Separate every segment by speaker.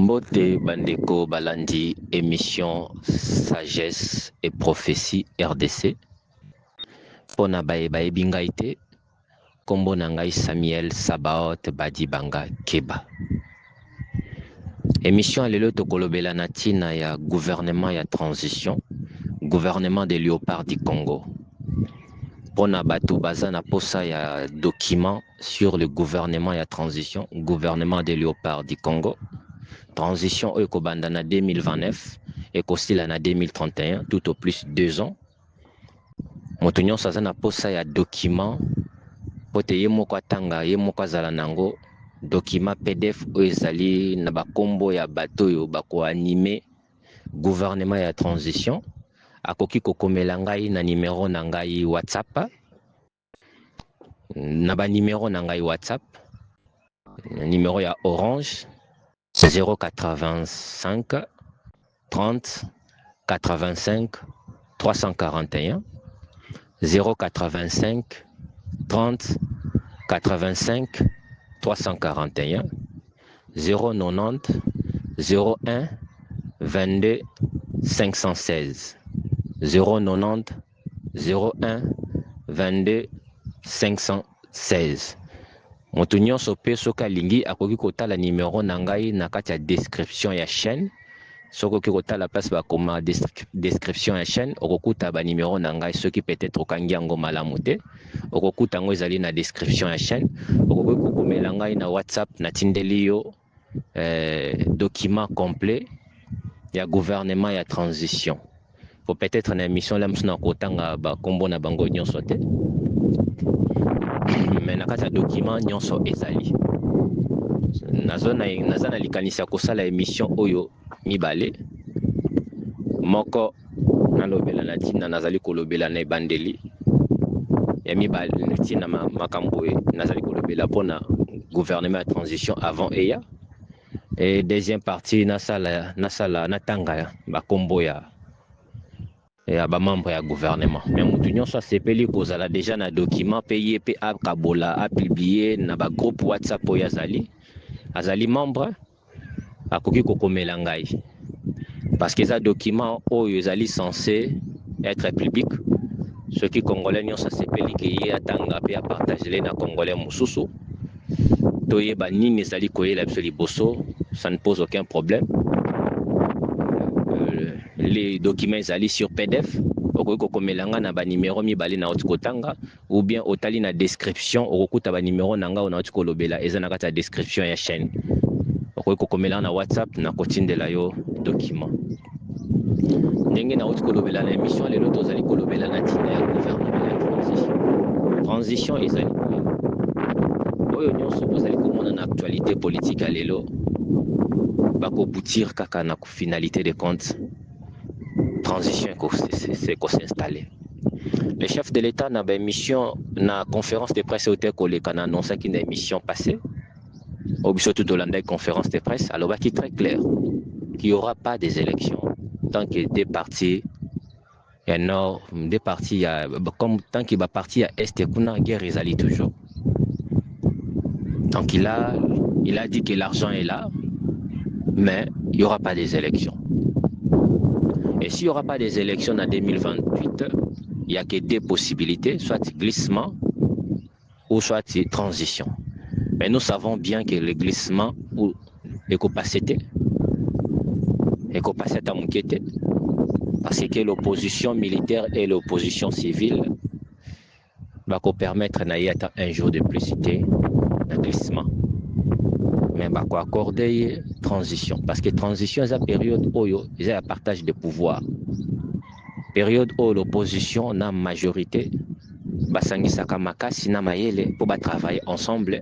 Speaker 1: Mbote Bandeko Balandi, émission Sagesse et Prophétie RDC. Pona Bae Bingaite, Kombo Nangai Samuel Sabaot Badibanga Keba. Émission Alelo Tokolobela Natina ya gouvernement ya transition, gouvernement des léopards du Congo. Pona Batu Bazana Posa ya document sur le gouvernement ya transition, gouvernement des léopards du Congo. Transition Ekobandana 2029 et Kostilana 2031, tout au plus 2 ans. Motonyon Sazana Posa ya document, pote yemoko atanga, yemoko azalanango, document PDF ezali na bakombo ya bato yo bako animé gouvernement ya transition. Akoki kokomela ngai na numéro na ngai WhatsApp. Na ba numéro na ngai WhatsApp. Numéro ya Orange 085 30 85 341 085 30 85 341 090 01 22 516 090 01 22 516. Motunyon sope soka lingi akoki kota la numéro nangai na kati ya description ya chaîne. Soko ki kota la place ba koma description ya chaîne okokuta ba numéro nangai soki peut-être okangi yango malamu te. Okokuta ngo ezali na description ya chaîne. Okoki kokomela ngai na WhatsApp na tindeli yo document complet ya gouvernement ya transition. Faut peut-être na émission la msuna kotanga ba kombo na bango nyonso te. Mais na kati ya document nyonso ezali. Nazana likanisa kosala émission oyo mibale. Moko nalobela na tina nazali kolobela na ebandeli. Ya mibale tina makambo nazali kolobela pona gouvernement ya transition avant eya. Et deuxième partie nasala natanga ba kombo ya ba membre ya gouvernement. Mais mutu nyonso sepeli kozala déjà na document payé pe a kabola a publié na ba groupe WhatsApp oyo azali membre akoki kokomela ngai. Parce que ça document oyo ezali censé être public. Ceux qui congolais nyonso sepeli ke ye atanga pe a partager na congolais mususu. Toye ba nini ezali koyela biso liboso, ça ne pose aucun problème. Les documents ezali sur PDF. Okoki komelanga na ba numéro mibale na otikotanga ou bien otali na description okokuta ba numéro nanga na otikolobela eza na kati ya description ya chaîne. Okoki komelanga na WhatsApp na kotindela yo document. Ndenge na otikolobela na émission lelo tozali kolobela na tina ya gouvernement ya transition. Transition ezali oyo nyonso tozali komona na actualité politique lelo bako boutir kaka na finalité de compte. Transition c'est qu'on s'installer. Le chef de l'État n'a pas émission na conférence de presse au Tékolé qu'on a annoncé qu'il y a une émission passée. Au biso tout Hollande conférence de presse alors qui est très clair qu'il n'y aura pas des élections tant que des partis il y a nord des partis comme tant qu'il va parti à est et qu'on a guerre ils allaient toujours. Donc il a dit que l'argent est là mais il n'y aura pas des élections. Et s'il n'y aura pas des élections en 2028, il n'y a que deux possibilités, soit glissement ou soit transition. Mais nous savons bien que le glissement ou l'écopacité à Moukete, parce que l'opposition militaire et l'opposition civile va permettre un jour de plus un glissement. Mais va accorder transition parce que transition est une période où il y a un partage de pouvoir, période où l'opposition n'a majorité basangi sakamaka sina mayele pour travailler ensemble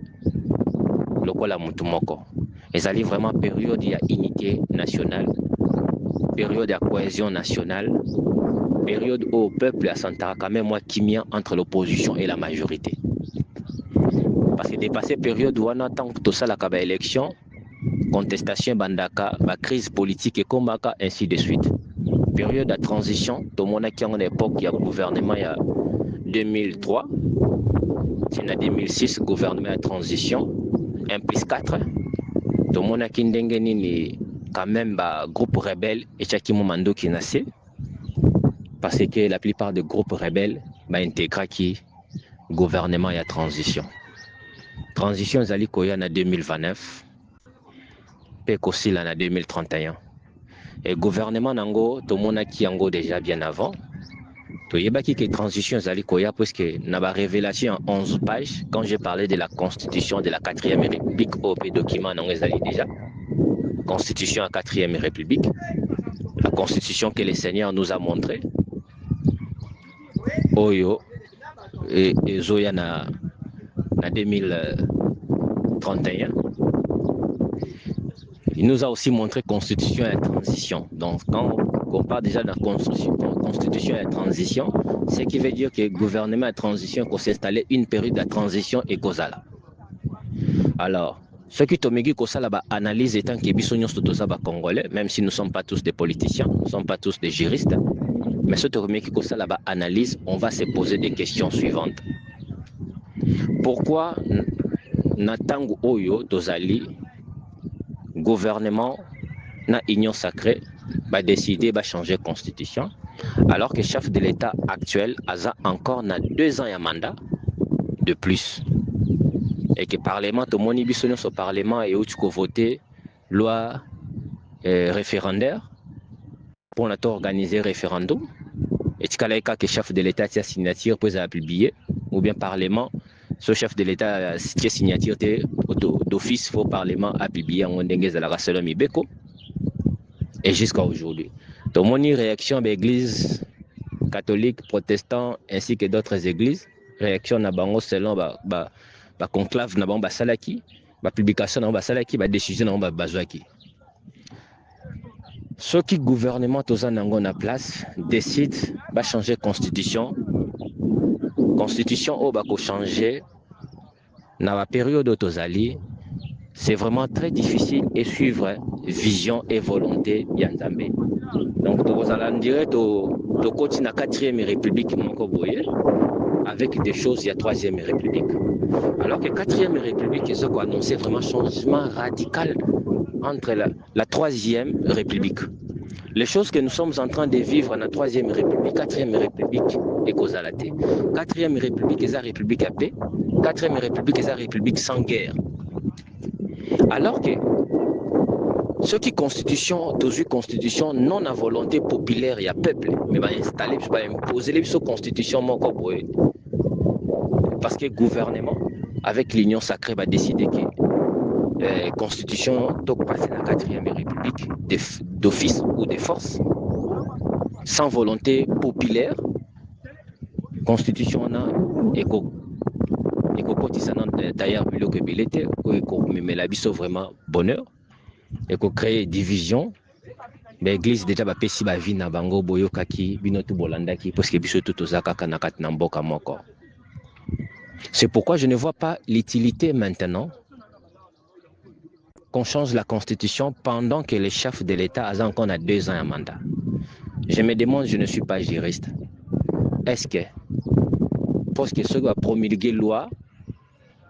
Speaker 1: lokola mutu moko. Ezali vraiment période il y a unité nationale, période de cohésion nationale, période où le peuple a sentara quand même moi kimia entre l'opposition et la majorité. Parce que dépassé période où on attend que tout ça la kaba élection, contestation bandaka, la crise politique et komaka ainsi de suite. Période de transition, tout le monde qui en époque il y a gouvernement il y a 2003, c'est en 2006 gouvernement de transition 1+4. Tout le monde qui ndenge nini quand même groupe rebelle et chaque moment qui naissait parce que la plupart des groupes rebelles intègrent qui gouvernement et transition zali koya na 2029 pe kosila na 2031 et gouvernement nango tomona ki yango déjà bien avant toyebaki que transition zali koya parce que na ba révélation en 11 pages quand j'ai parlé de la constitution de la 4e république au document nango zali déjà constitution à 4e république, la constitution que le Seigneur nous a montré. Oyo et Zoya na 2031. Il nous a aussi montré constitution et transition. Donc quand on parle déjà de la constitution et transition, ce qui veut dire que le gouvernement et transition qu'on s'installer une période de transition et causale. Alors, ce qui tomegi kosa la analyse étant que bisognos tout ça congolais, même si nous ne sommes pas tous des politiciens, nous ne sommes pas tous des juristes, mais ce tomegi kosa la analyse, on va se poser des questions suivantes. Pourquoi natangu oyo tozali gouvernement na union sacrée va décider de changer la constitution alors que chef de l'État actuel a encore 2 ans de mandat de plus? Et que le Parlement, tout le monde est au Parlement et où tu peux voter loi référendaire pour organiser un référendum. Et tu as que le chef de l'État a signature pour publier, ou bien Parlement, ce chef de l'État a signature d'office pour Parlement à publier en Ondengez à la Rasselom Ibeko. Et jusqu'à aujourd'hui. Tout le monde a réaction de l'Église catholique, protestant ainsi que d'autres églises. Réaction à Bango selon conclave na bango basalaki ba publication na bango basalaki ba décision na bango bazwaki ce qui gouvernement toza nango na place décide ba changer constitution au ba ko changer na la période tozali. C'est vraiment très difficile et suivre vision et volonté ya Nzambe. Donc tozala direct au côté na 4e république moko boye avec des choses, il y a 3e République. Alors que 4e République, ils ont annoncé vraiment un changement radical entre la 3e République. Les choses que nous sommes en train de vivre dans la 3e République, 4e République et Kozalate. 4e République est la République à paix, 4e République est la République sans guerre. Alors que ce qui constitution, constitution non à volonté populaire, il y a peuple, mais va installer, va imposer les constitutions parce que le gouvernement, avec l'union sacrée, va décider que la constitution doit passer la 4e République d'office ou de force, sans volonté populaire. Constitution et d'ailleurs, mais la biso vraiment bonheur et qu'on crée division. L'église déjà va passer la vie na bango boyo kaki binotu bolandaki parce que biso tout ozaka kanakat namboka moko. C'est pourquoi je ne vois pas l'utilité maintenant qu'on change la constitution pendant que le chef de l'État a encore 2 ans à mandat. Je me demande, je ne suis pas juriste, est-ce que parce que ce qui va promulguer loi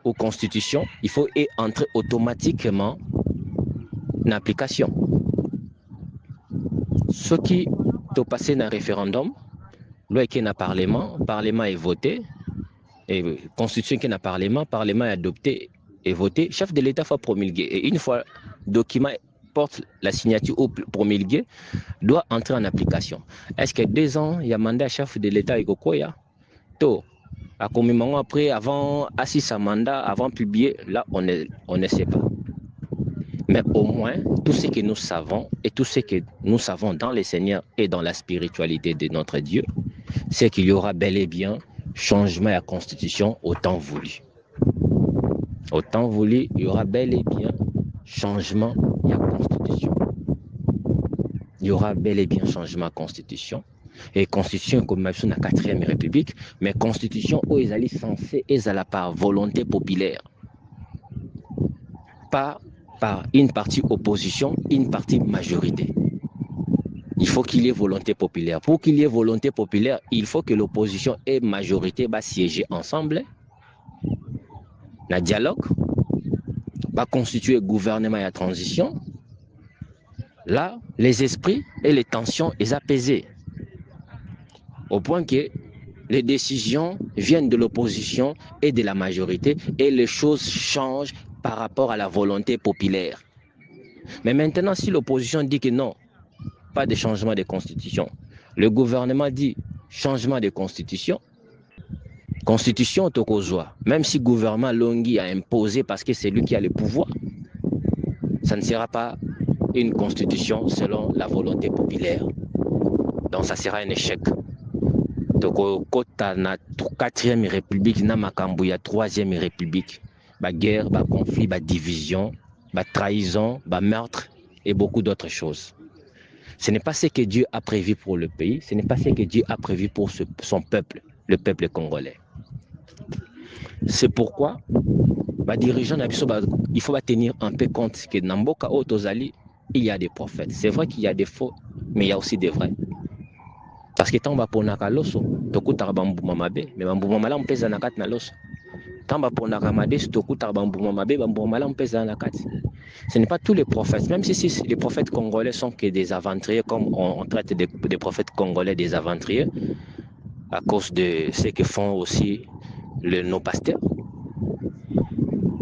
Speaker 1: ou constitution, il faut entrer automatiquement en application. Ce qui doit passer dans un référendum, loi qui est dans le Parlement est voté, et constitution qui est dans le Parlement est adopté et voté, chef de l'État faut promulguer. Et une fois le document porte la signature ou promulgué, doit entrer en application. Est-ce que 2 ans, il y a mandat chef de l'État et Gokoya? Tout. À combien de moment après, avant assis sa mandat, avant publier, là on ne sait pas. Mais au moins, tout ce que nous savons et tout ce que nous savons dans le Seigneur et dans la spiritualité de notre Dieu, c'est qu'il y aura bel et bien changement à la Constitution au temps voulu. Au temps voulu, il y aura bel et bien changement à la Constitution. Il y aura bel et bien changement à la Constitution. Et Constitution comme la 4e République, mais Constitution où ils allaient censés, ils allaient par volonté populaire. Pas par une partie opposition, une partie majorité. Il faut qu'il y ait volonté populaire. Pour qu'il y ait volonté populaire, il faut que l'opposition et majorité va siéger ensemble. Le dialogue va constituer gouvernement et la transition. Là, les esprits et les tensions sont apaisés. Au point que les décisions viennent de l'opposition et de la majorité et les choses changent par rapport à la volonté populaire. Mais maintenant, si l'opposition dit que non, pas de changement de constitution, le gouvernement dit changement de constitution, constitution tokozwa, même si le gouvernement Longi a imposé parce que c'est lui qui a le pouvoir, ça ne sera pas une constitution selon la volonté populaire. Donc ça sera un échec. Tokokota na 4e république na makambo ya 3e république, ba guerre, ba conflit, ba division, ba trahison, ba meurtre et beaucoup d'autres choses. Ce n'est pas ce que Dieu a prévu pour le pays, ce n'est pas ce que Dieu a prévu pour son peuple, le peuple congolais. C'est pourquoi bah, dirigeants, il faut tenir un peu compte que dans Mboka Otozali, il y a des prophètes. C'est vrai qu'il y a des faux, mais il y a aussi des vrais. Parce que tant que tu as loso, tu as bambou mabe, mais bambou mamala on pèse na kat na loso. Tant que tu as ramade, tu as bambou mabe, bambou mamala on pèse na kat. Ce n'est pas tous les prophètes, même si les prophètes congolais sont que des aventuriers, comme on traite des prophètes congolais des aventuriers, à cause de ce que font aussi nos pasteurs.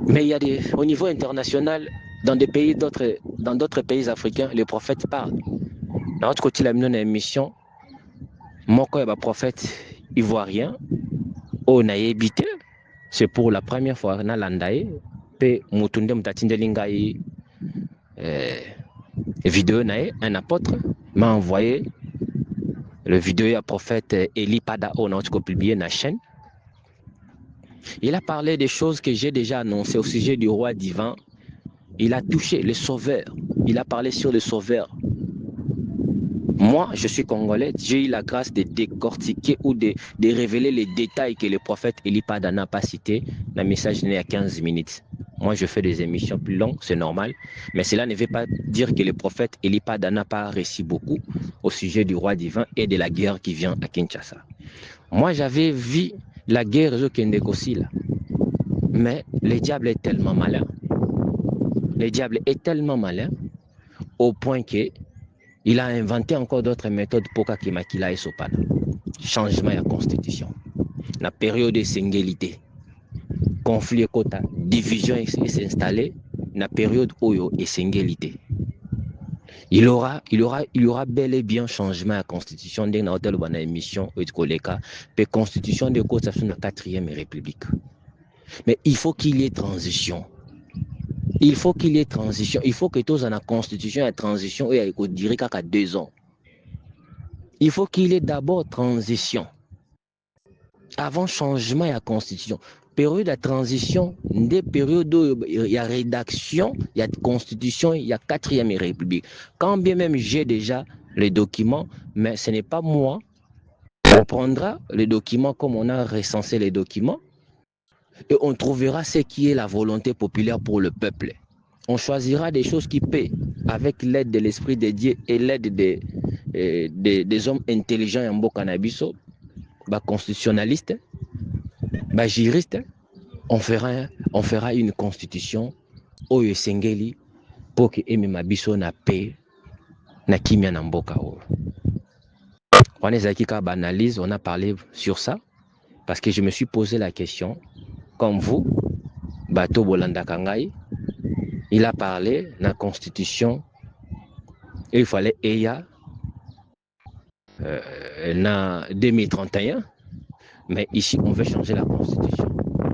Speaker 1: Mais il y a au niveau international, dans d'autres pays africains, les prophètes parlent. Dans l'autre côté, il y a une émission, moi, quand il y a un prophète ivoirien, on a évité, c'est pour la première fois, dans l'Andaï, puis Moutounde Mtatinde Lingaï, vidéo, un apôtre m'a envoyé le vidéo à prophète Eli Pada, on a publié dans la chaîne. Il a parlé des choses que j'ai déjà annoncées au sujet du roi divin. Il a touché le sauveur. Il a parlé sur le sauveur. Moi, je suis congolais. J'ai eu la grâce de décortiquer ou de révéler les détails que le prophète Eli Pada n'a pas cités. Le message n'est à 15 minutes. Moi, je fais des émissions plus longues, c'est normal. Mais cela ne veut pas dire que le prophète Eli Pada n'a pas réussi beaucoup au sujet du roi divin et de la guerre qui vient à Kinshasa. Moi, j'avais vu la guerre au Kendekosi là. Mais le diable est tellement malin. Le diable est tellement malin au point que il a inventé encore d'autres méthodes pour qu'il makila et sopana. Changement de la constitution. La période de singélité. Conflit et quota. Division s'est installée. La période oyo et singélité. Il y aura bel et bien changement à la constitution d'une hôtel ou une émission ou de constitution de côte sur la 4e république. Mais il faut qu'il y ait transition. Il faut qu'il y ait transition. Il faut que tous en la constitution et transition et il dirait qu'à 2 ans. Il faut qu'il y ait d'abord transition. Avant changement à la constitution. Période de transition, des périodes où il y a rédaction, il y a constitution, il y a 4e république. Quand bien même j'ai déjà les documents, mais ce n'est pas moi. On prendra les documents comme on a recensé les documents et on trouvera ce qui est la volonté populaire pour le peuple. On choisira des choses qui paient avec l'aide de l'esprit de Dieu et l'aide des hommes intelligents en Bokanabiso, constitutionnalistes, juristes. On fera une constitution au Sengeli pour que Mabiso na paix na kimia na mboka. On analyse, on a parlé sur ça parce que je me suis posé la question, comme vous, Bato Bolanda Kangai, il a parlé de la constitution et il fallait EYA en 2031, mais ici on veut changer la constitution.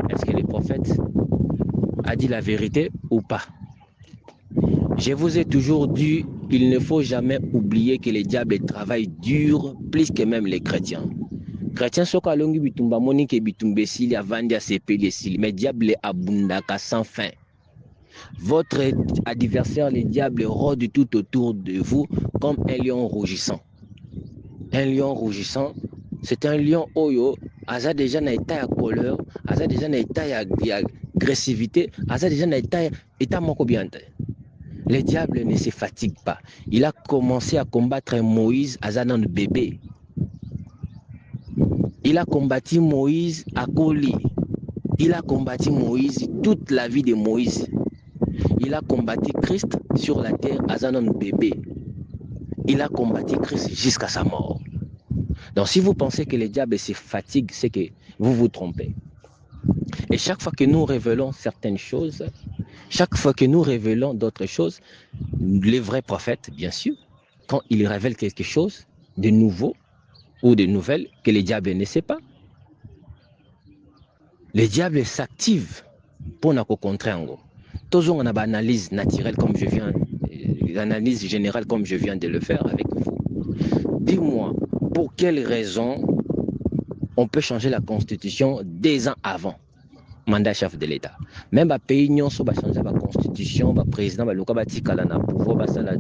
Speaker 1: Est-ce que le prophète a dit la vérité ou pas? Je vous ai toujours dit, il ne faut jamais oublier que les diables travaillent dur plus que même les chrétiens. Chrétiens sont kalongi bitumba monique bitumbe sili avandi a sepeli sili, mais diable abundaka sans fin. Votre adversaire, le diable, rôde tout autour de vous comme un lion rougissant. Un lion rougissant, c'est un lion oyo, aza déjà na état de colère, aza déjà na état d'agressivité, aza déjà na état moko bien. Le diable ne se fatigue pas. Il a commencé à combattre Moïse, aza nan bébé. Il a combattu Moïse à Koli. Il a combattu Moïse toute la vie de Moïse. Il a combattu Christ sur la terre à un bébé. il a combattu Christ jusqu'à sa mort. Donc si vous pensez que le diable se fatigue, c'est que vous vous trompez. Et chaque fois que nous révélons certaines choses, chaque fois que nous révélons d'autres choses, les vrais prophètes, bien sûr, quand ils révèlent quelque chose de nouveau ou de nouvelles que le diable ne sait pas, le diable s'active pour nous contrer. Toujours on a une analyse naturelle comme je viens, l'analyse générale comme je viens de le faire avec vous. Dis-moi, pour quelle raison on peut changer la constitution des ans avant mandat chef de l'État? Même à pays nyonso va changer la constitution, le président va loka batikala na pouvoir basala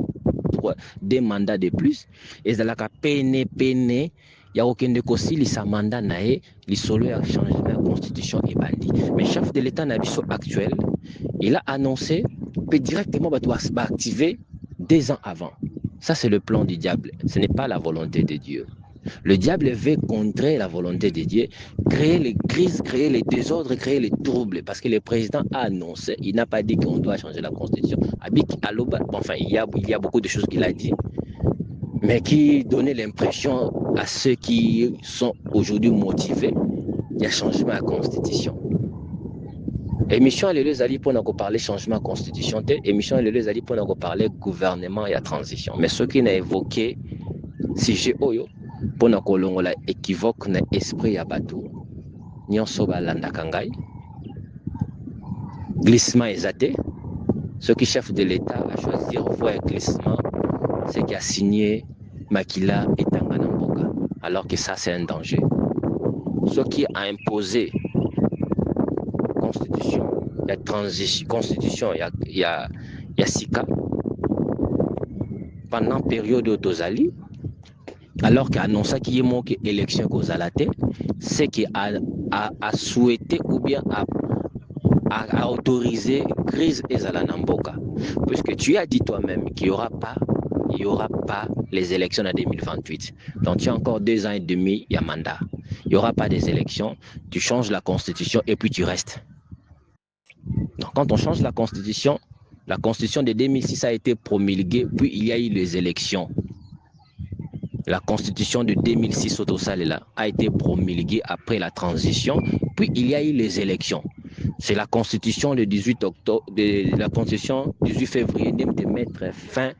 Speaker 1: des mandats de plus et ça la pene ya okende kosilisa mandat na ye lisolo ya changement la constitution et bandi. Mais chef de l'État na biso actuel, il a annoncé que directement va activer 2 ans avant. Ça c'est le plan du diable, ce n'est pas la volonté de Dieu. Le diable veut contrer la volonté de Dieu, créer les crises, créer les désordres, créer les troubles. Parce que le président a annoncé, il n'a pas dit qu'on doit changer la constitution. Enfin, il y a beaucoup de choses qu'il a dit, mais qui donnaient l'impression à ceux qui sont aujourd'hui motivés, il y a changement à la constitution. Émission les alliés pour nous parler changement de constitution, émission les alliés pour nous parler gouvernement et la transition. Mais ce qui n'a évoqué, si j'ai oyo, pour na kolongola équivoque na esprit ya bato nyonso balandaka ngai glissement ezate. Ce qui chef de l'État a choisi voie glissement, c'est qui a signé Makila et Tangana Mboka, alors que ça c'est un danger. Ce qui a imposé constitution, il y a transition, constitution, il y a Sika pendant période d'autozali. Alors qu'il a annoncé qu'il y a une élection aux Alaté, c'est qu'il a souhaité ou bien a autorisé crise et Zalanamboka. Puisque tu as dit toi-même qu'il n'y aura pas les élections en 2028. Donc tu as encore 2 ans et demi, il y a mandat. Il n'y aura pas des élections, tu changes la constitution et puis tu restes. Donc quand on change la constitution de 2006 a été promulguée, puis il y a eu les élections. La constitution de 2006 a été promulguée après la transition, puis il y a eu les élections. C'est la constitution du 18 octobre, la constitution 18 février de mettre fin à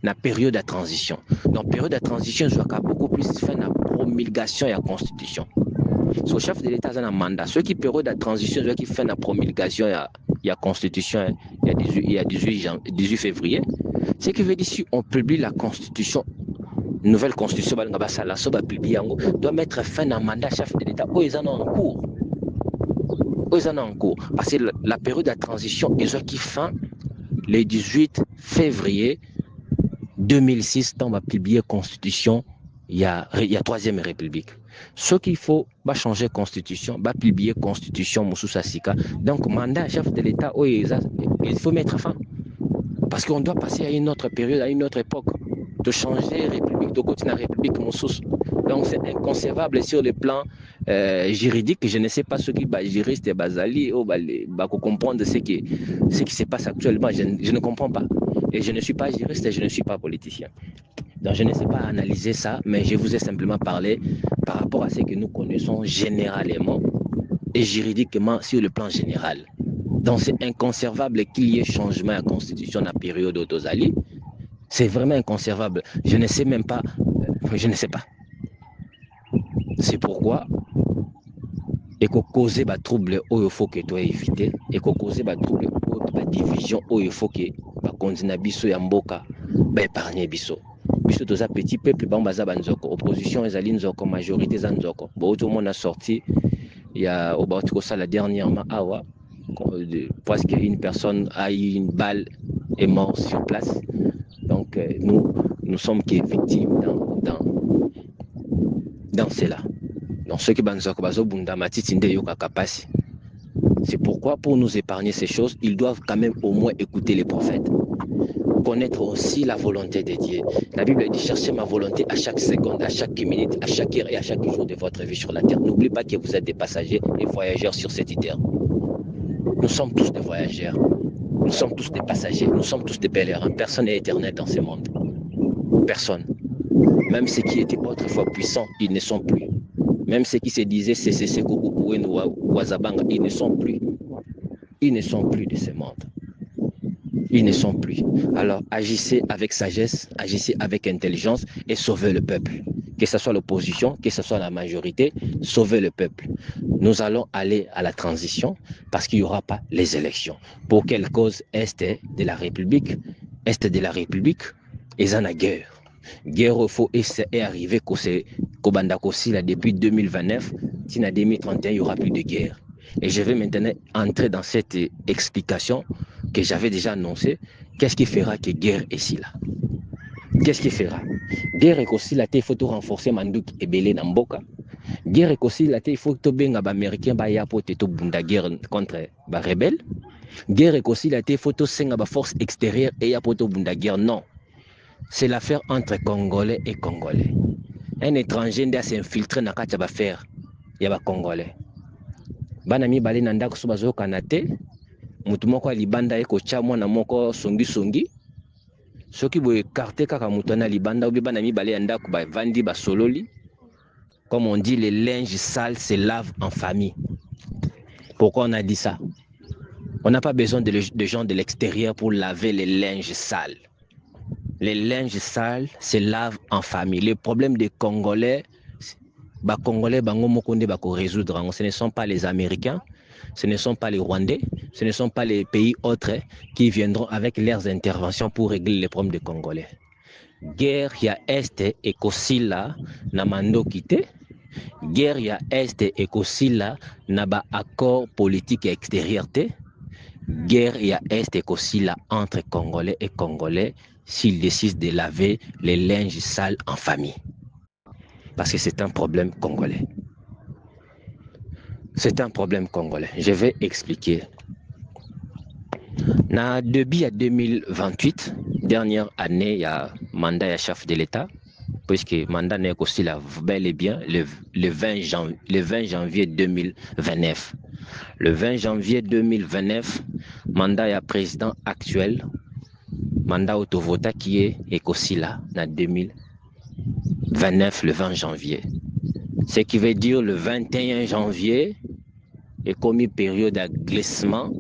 Speaker 1: la période de transition. Donc, période de transition, je vois beaucoup plus fin à la promulgation de la constitution. So, chef de l'État a un mandat. Ceux qui période de transition, je vois qui fait la promulgation de la constitution il y a 18 février. Ce qui veut dire si on publie la constitution, nouvelle constitution doit mettre fin à un mandat chef de l'État où ils en ont en cours. Parce que la période de transition est qui fin le 18 février 2006, on va publier la constitution, il y a 3e République. Ce qu'il faut, changer la constitution, publier la constitution Moussoussa Sika. Donc, mandat chef de l'État, il faut mettre fin. Parce qu'on doit passer à une autre période, à une autre époque, de changer République, de continuer la République Moussous. Donc, c'est inconcevable sur le plan juridique. Je ne sais pas ce qui est juriste et basali, comprendre ce qui se passe actuellement. Je ne comprends pas. Et je ne suis pas juriste et je ne suis pas politicien. Donc, je ne sais pas analyser ça, mais je vous ai simplement parlé par rapport à ce que nous connaissons généralement et juridiquement sur le plan général. Donc, c'est inconcevable qu'il y ait changement à la constitution dans la période d'Otozali. C'est vraiment inconcevable. Je ne sais même pas. Je ne sais pas. C'est pourquoi et qu'on cause des troubles où il faut que tu éviter et qu'on cause des troubles de division où il faut que continue biso ya mboka épargner biso tous un petit peuple bambaza banzoko opposition ezali nzoko majorité za nzoko bon tout le monde a sorti il y a au Bautiko ça la dernièrement awa parce qu'une personne a eu une balle et mort sur place. Donc nous sommes que victimes dans cela. Donc ceux qui banzoko bazo bunda matiti nde yoka kapasi. C'est pourquoi pour nous épargner ces choses, ils doivent quand même au moins écouter les prophètes. Connaître aussi la volonté de Dieu. La Bible dit cherchez ma volonté à chaque seconde, à chaque minute, à chaque heure et à chaque jour de votre vie sur la terre. N'oubliez pas que vous êtes des passagers et voyageurs sur cette terre. Nous sommes tous des voyageurs. Nous sommes tous des passagers. Nous sommes tous des pèlerins. Personne n'est éternel dans ce monde. Personne. Même ceux qui étaient autrefois puissants, ils ne sont plus. Même ceux qui se disaient CCC, Koukoukouen ou Wazabanga, ils ne sont plus. Ils ne sont plus de ce monde. Ils ne sont plus. Alors agissez avec sagesse, agissez avec intelligence et sauvez le peuple. Que ce soit l'opposition, que ce soit la majorité, sauvez le peuple. Nous allons aller à la transition parce qu'il n'y aura pas les élections. Pour quelle cause? Est de la République, Est de la République, ils en a guerre. Guerre au faux est arrivé depuis 2029. Si en 2031, il n'y aura plus de guerre. Et je vais maintenant entrer dans cette explication que j'avais déjà annoncée. Qu'est-ce qui fera que guerre est ici là? Qu'est-ce qui fera? Guerre est aussi là, il faut tout renforcer Mandouk et Belé dans Mboka. Guerre est aussi là, il faut tout bien les Américains pour tout bunda guerre contre les rebelles. Guerre est aussi là, il faut tout senga ba force extérieure et pour tout bunda guerre. Non, c'est l'affaire entre Congolais et Congolais. Un étranger qui s'est infiltré dans la affaire, il y a Congolais. Banami balé nanda ko subazo kanate, mutu moko libanda eko cha mwana moko songi. Soki boye carte kaka mutu na libanda obi banami balé nanda ko ba vandi ba sololi. Comme on dit, les linges sales se lavent en famille. Pourquoi on a dit ça? On n'a pas besoin de gens de l'extérieur pour laver les linges sales. Les linges sales se lavent en famille. Le problème des Congolais, Congolais, résoudre. Ce ne sont pas les Américains, ce ne sont pas les Rwandais, ce ne sont pas les pays autres qui viendront avec leurs interventions pour régler les problèmes des Congolais. Guerre, il y a Est et Kosila, Namando Kité. Guerre, il y a Est et Kosila, Naba accord politique et extérieur. Guerre, il y a Est et Kosila entre Congolais et Congolais s'ils décident de laver les linges sales en famille. Parce que c'est un problème congolais. C'est un problème congolais. Je vais expliquer. Depuis 2028, dernière année, il y a mandat chef de l'État, puisque mandat n'est aussi là bel et bien le 20 janvier 2029. Le 20 janvier 2029, mandat y a président actuel, mandat autovota qui est aussi là, en 2029, le 20 janvier. Ce qui veut dire le 21 janvier est comme une période de glissement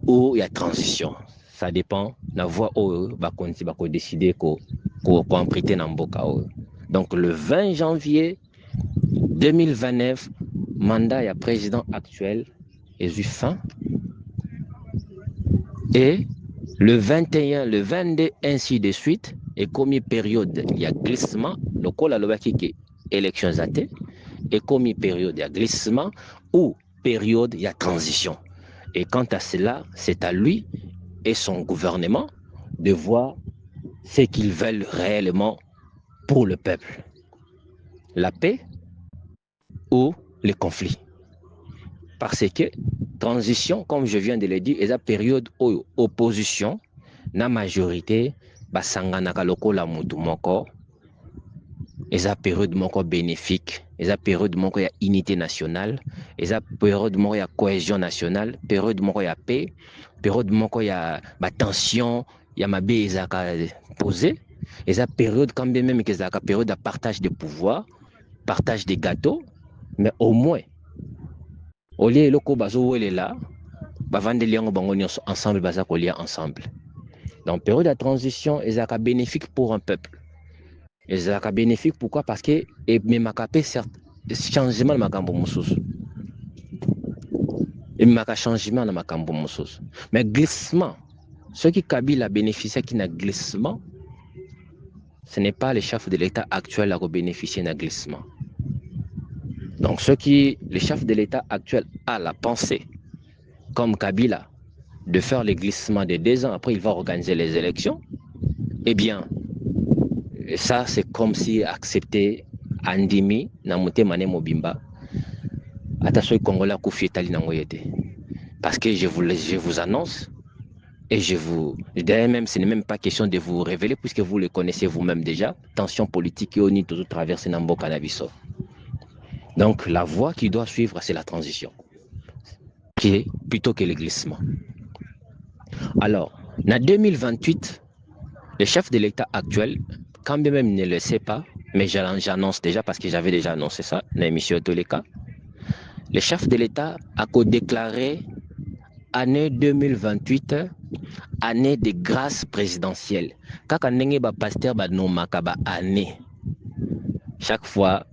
Speaker 1: ou il y a transition. Ça dépend de la voie où on va décider qu'on prête dans Mboka. Donc le 20 janvier 2029, mandat il y a président actuel et fin. Et le 21, le 22, ainsi de suite, et comme une période, il y a glissement, le col à l'obaki élections athées, et comme une période, il y a glissement, ou période, il y a transition. Et quant à cela, c'est à lui et son gouvernement de voir ce qu'ils veulent réellement pour le peuple. La paix ou le conflit. Parce que transition, comme je viens de le dire, est la période où opposition, la majorité, basanganaka lokola mutu moko, est la période moko bénéfique, est la période moko ya unité nationale, est la période moko ya cohésion nationale, période moko ya paix, période moko ya tension, ya mabe ezaka posé, est la période quand même que ezaka période de partage de pouvoir, partage des gâteaux, mais au moins au lieu loko bazo wele là, bavande liango bango nyonso ensemble baza kolia ensemble. Donc période de transition ezaka bénéfique pour un peuple. Ezaka bénéfique pourquoi? Parce que memaka pe certes changement na makambo mosusu. Et memaka changement na makambo mosusu. Mais glissement, ceux qui Kabila bénéficient qui n'a glissement, ce n'est pas les chefs de l'État actuel qui bénéficient d'un glissement. Donc le chef de l'État actuel a la pensée, comme Kabila, de faire les glissements de 2 ans, après il va organiser les élections, eh bien, ça c'est comme si accepter Andimi, Namoute Mane Mobimba, attention Congolais Koufi Etali Nangoyete. Parce que je vous annonce, et d'ailleurs même, ce n'est même pas question de vous révéler, puisque vous le connaissez vous-même déjà, tension politique et on y toujours traverser Nambo Canabiso. Donc la voie qui doit suivre, c'est la transition, qui est plutôt que le glissement. Alors, en 2028, le chef de l'État actuel, quand bien même ne le sait pas, mais j'annonce déjà parce que j'avais déjà annoncé ça dans l'émission de tous les cas. Le chef de l'État a déclaré année 2028 année de grâce présidentielle. Kaka ndenge ba pasteur ba nomaka ba année. Chaque fois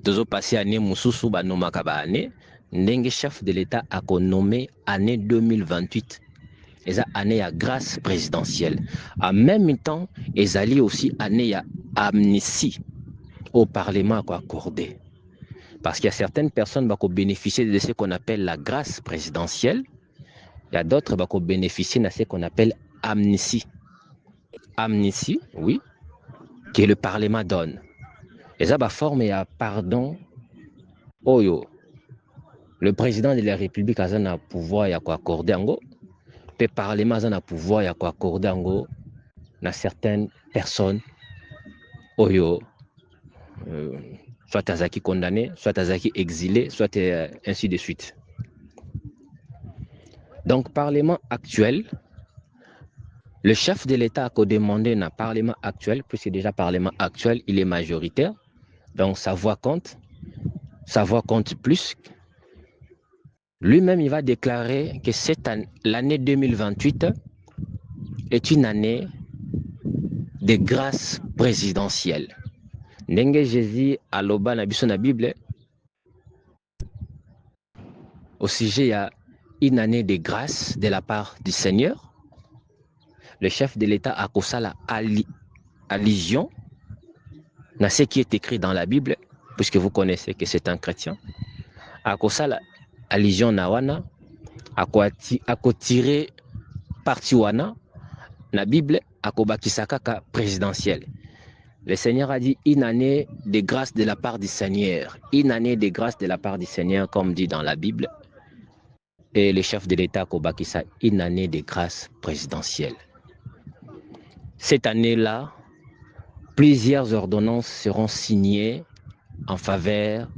Speaker 1: tozo passer année mususu ba nomaka ba année, ndenge chef de l'État a nommé année 2028. Et ça année à grâce présidentielle. En même temps, ezali aussi année à amnistie au Parlement accordé. Parce qu'il y a certaines personnes qui bénéficient de ce qu'on appelle la grâce présidentielle. Il y a d'autres qui bénéficient de ce qu'on appelle amnistie. Amnistie, oui, que le Parlement donne. Et ça, forme un pardon. Oyo, le président de la République a un pouvoir à accorder en go. Le Parlement a un pouvoir à accorder en go. Dans certaines personnes, Oyo, soit Azaki condamné, soit Azaki exilé, soit ainsi de suite. Donc, Parlement actuel, le chef de l'État a demandé un Parlement actuel, puisque déjà Parlement actuel, il est majoritaire, donc sa voix compte plus. Lui-même, il va déclarer que l'année 2028 est une année de grâce présidentielle. Ndenge Jésus a loba na biso na Bible, au sujet, il y a une année de grâce de la part du Seigneur. Le chef de l'État a causé la allusion à ce qui est écrit dans la Bible, puisque vous connaissez que c'est un chrétien. A causé la allusion na wana, a tiré parti wana na Bible, a kobakisa kaka présidentielle. Le Seigneur a dit une année de grâce de la part du Seigneur. Une année de grâce de la part du Seigneur, comme dit dans la Bible. Et le chef de l'État a kobakisa une année de grâce présidentielle. Cette année-là, plusieurs ordonnances seront signées en faveur.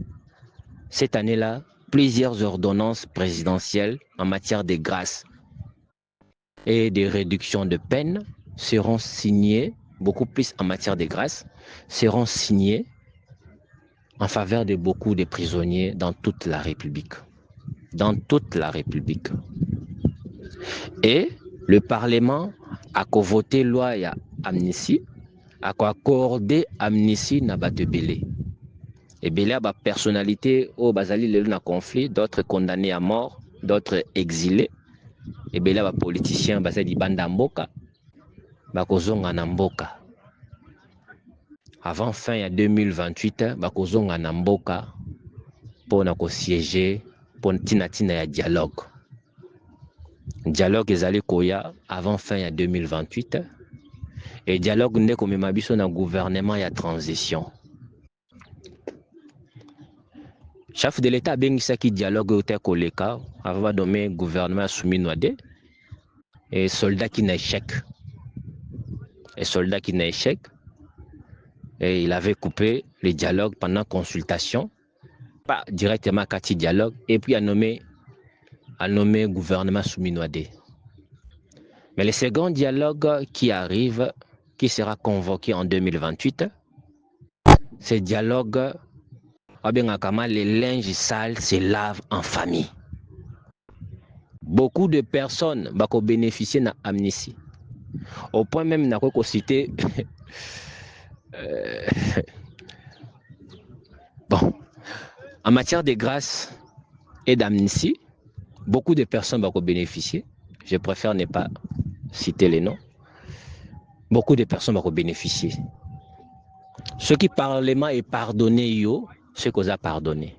Speaker 1: Cette année-là, plusieurs ordonnances présidentielles en matière de grâce et de réduction de peine seront signées, beaucoup plus en matière de grâce, seront signées en faveur de beaucoup de prisonniers dans toute la République. Dans toute la République. Et le Parlement a voté loi et amnistie, a accordé amnistie na bato belé. Et belé a ba personnalité au bazali le na conflit, d'autres condamnés à mort, d'autres exilés. Et belé a ba politiciens bazali banda mboka, ba kozonga na mboka. Avant fin ya 2028, ba kozonga na mboka pour na ko siéger pour tina ya dialogue. Dialogue ezali koya avant fin ya 2028. Et dialogue n'est comme mabiso na gouvernement ya transition. Chef de l'État a bien qui dialogue au te koleka avant de nommer gouvernement soumis noadé et soldat qui n'a échec. Et soldat qui n'a échec. Et il avait coupé le dialogue pendant consultation, pas directement à dialogue, et puis a nommé gouvernement soumis noadé. Mais le second dialogue qui arrive, qui sera convoqué en 2028, ce dialogue, les linges sales se lavent en famille. Beaucoup de personnes vont bénéficier de l'amnistie. Au point même, n'a pas cité. Bon, en matière de grâce et d'amnistie, beaucoup de personnes vont bénéficier. Je préfère ne pas citer les noms. Beaucoup de personnes vont bénéficier. Ce qui Parlement est pardonné, ce qu'on a pardonné.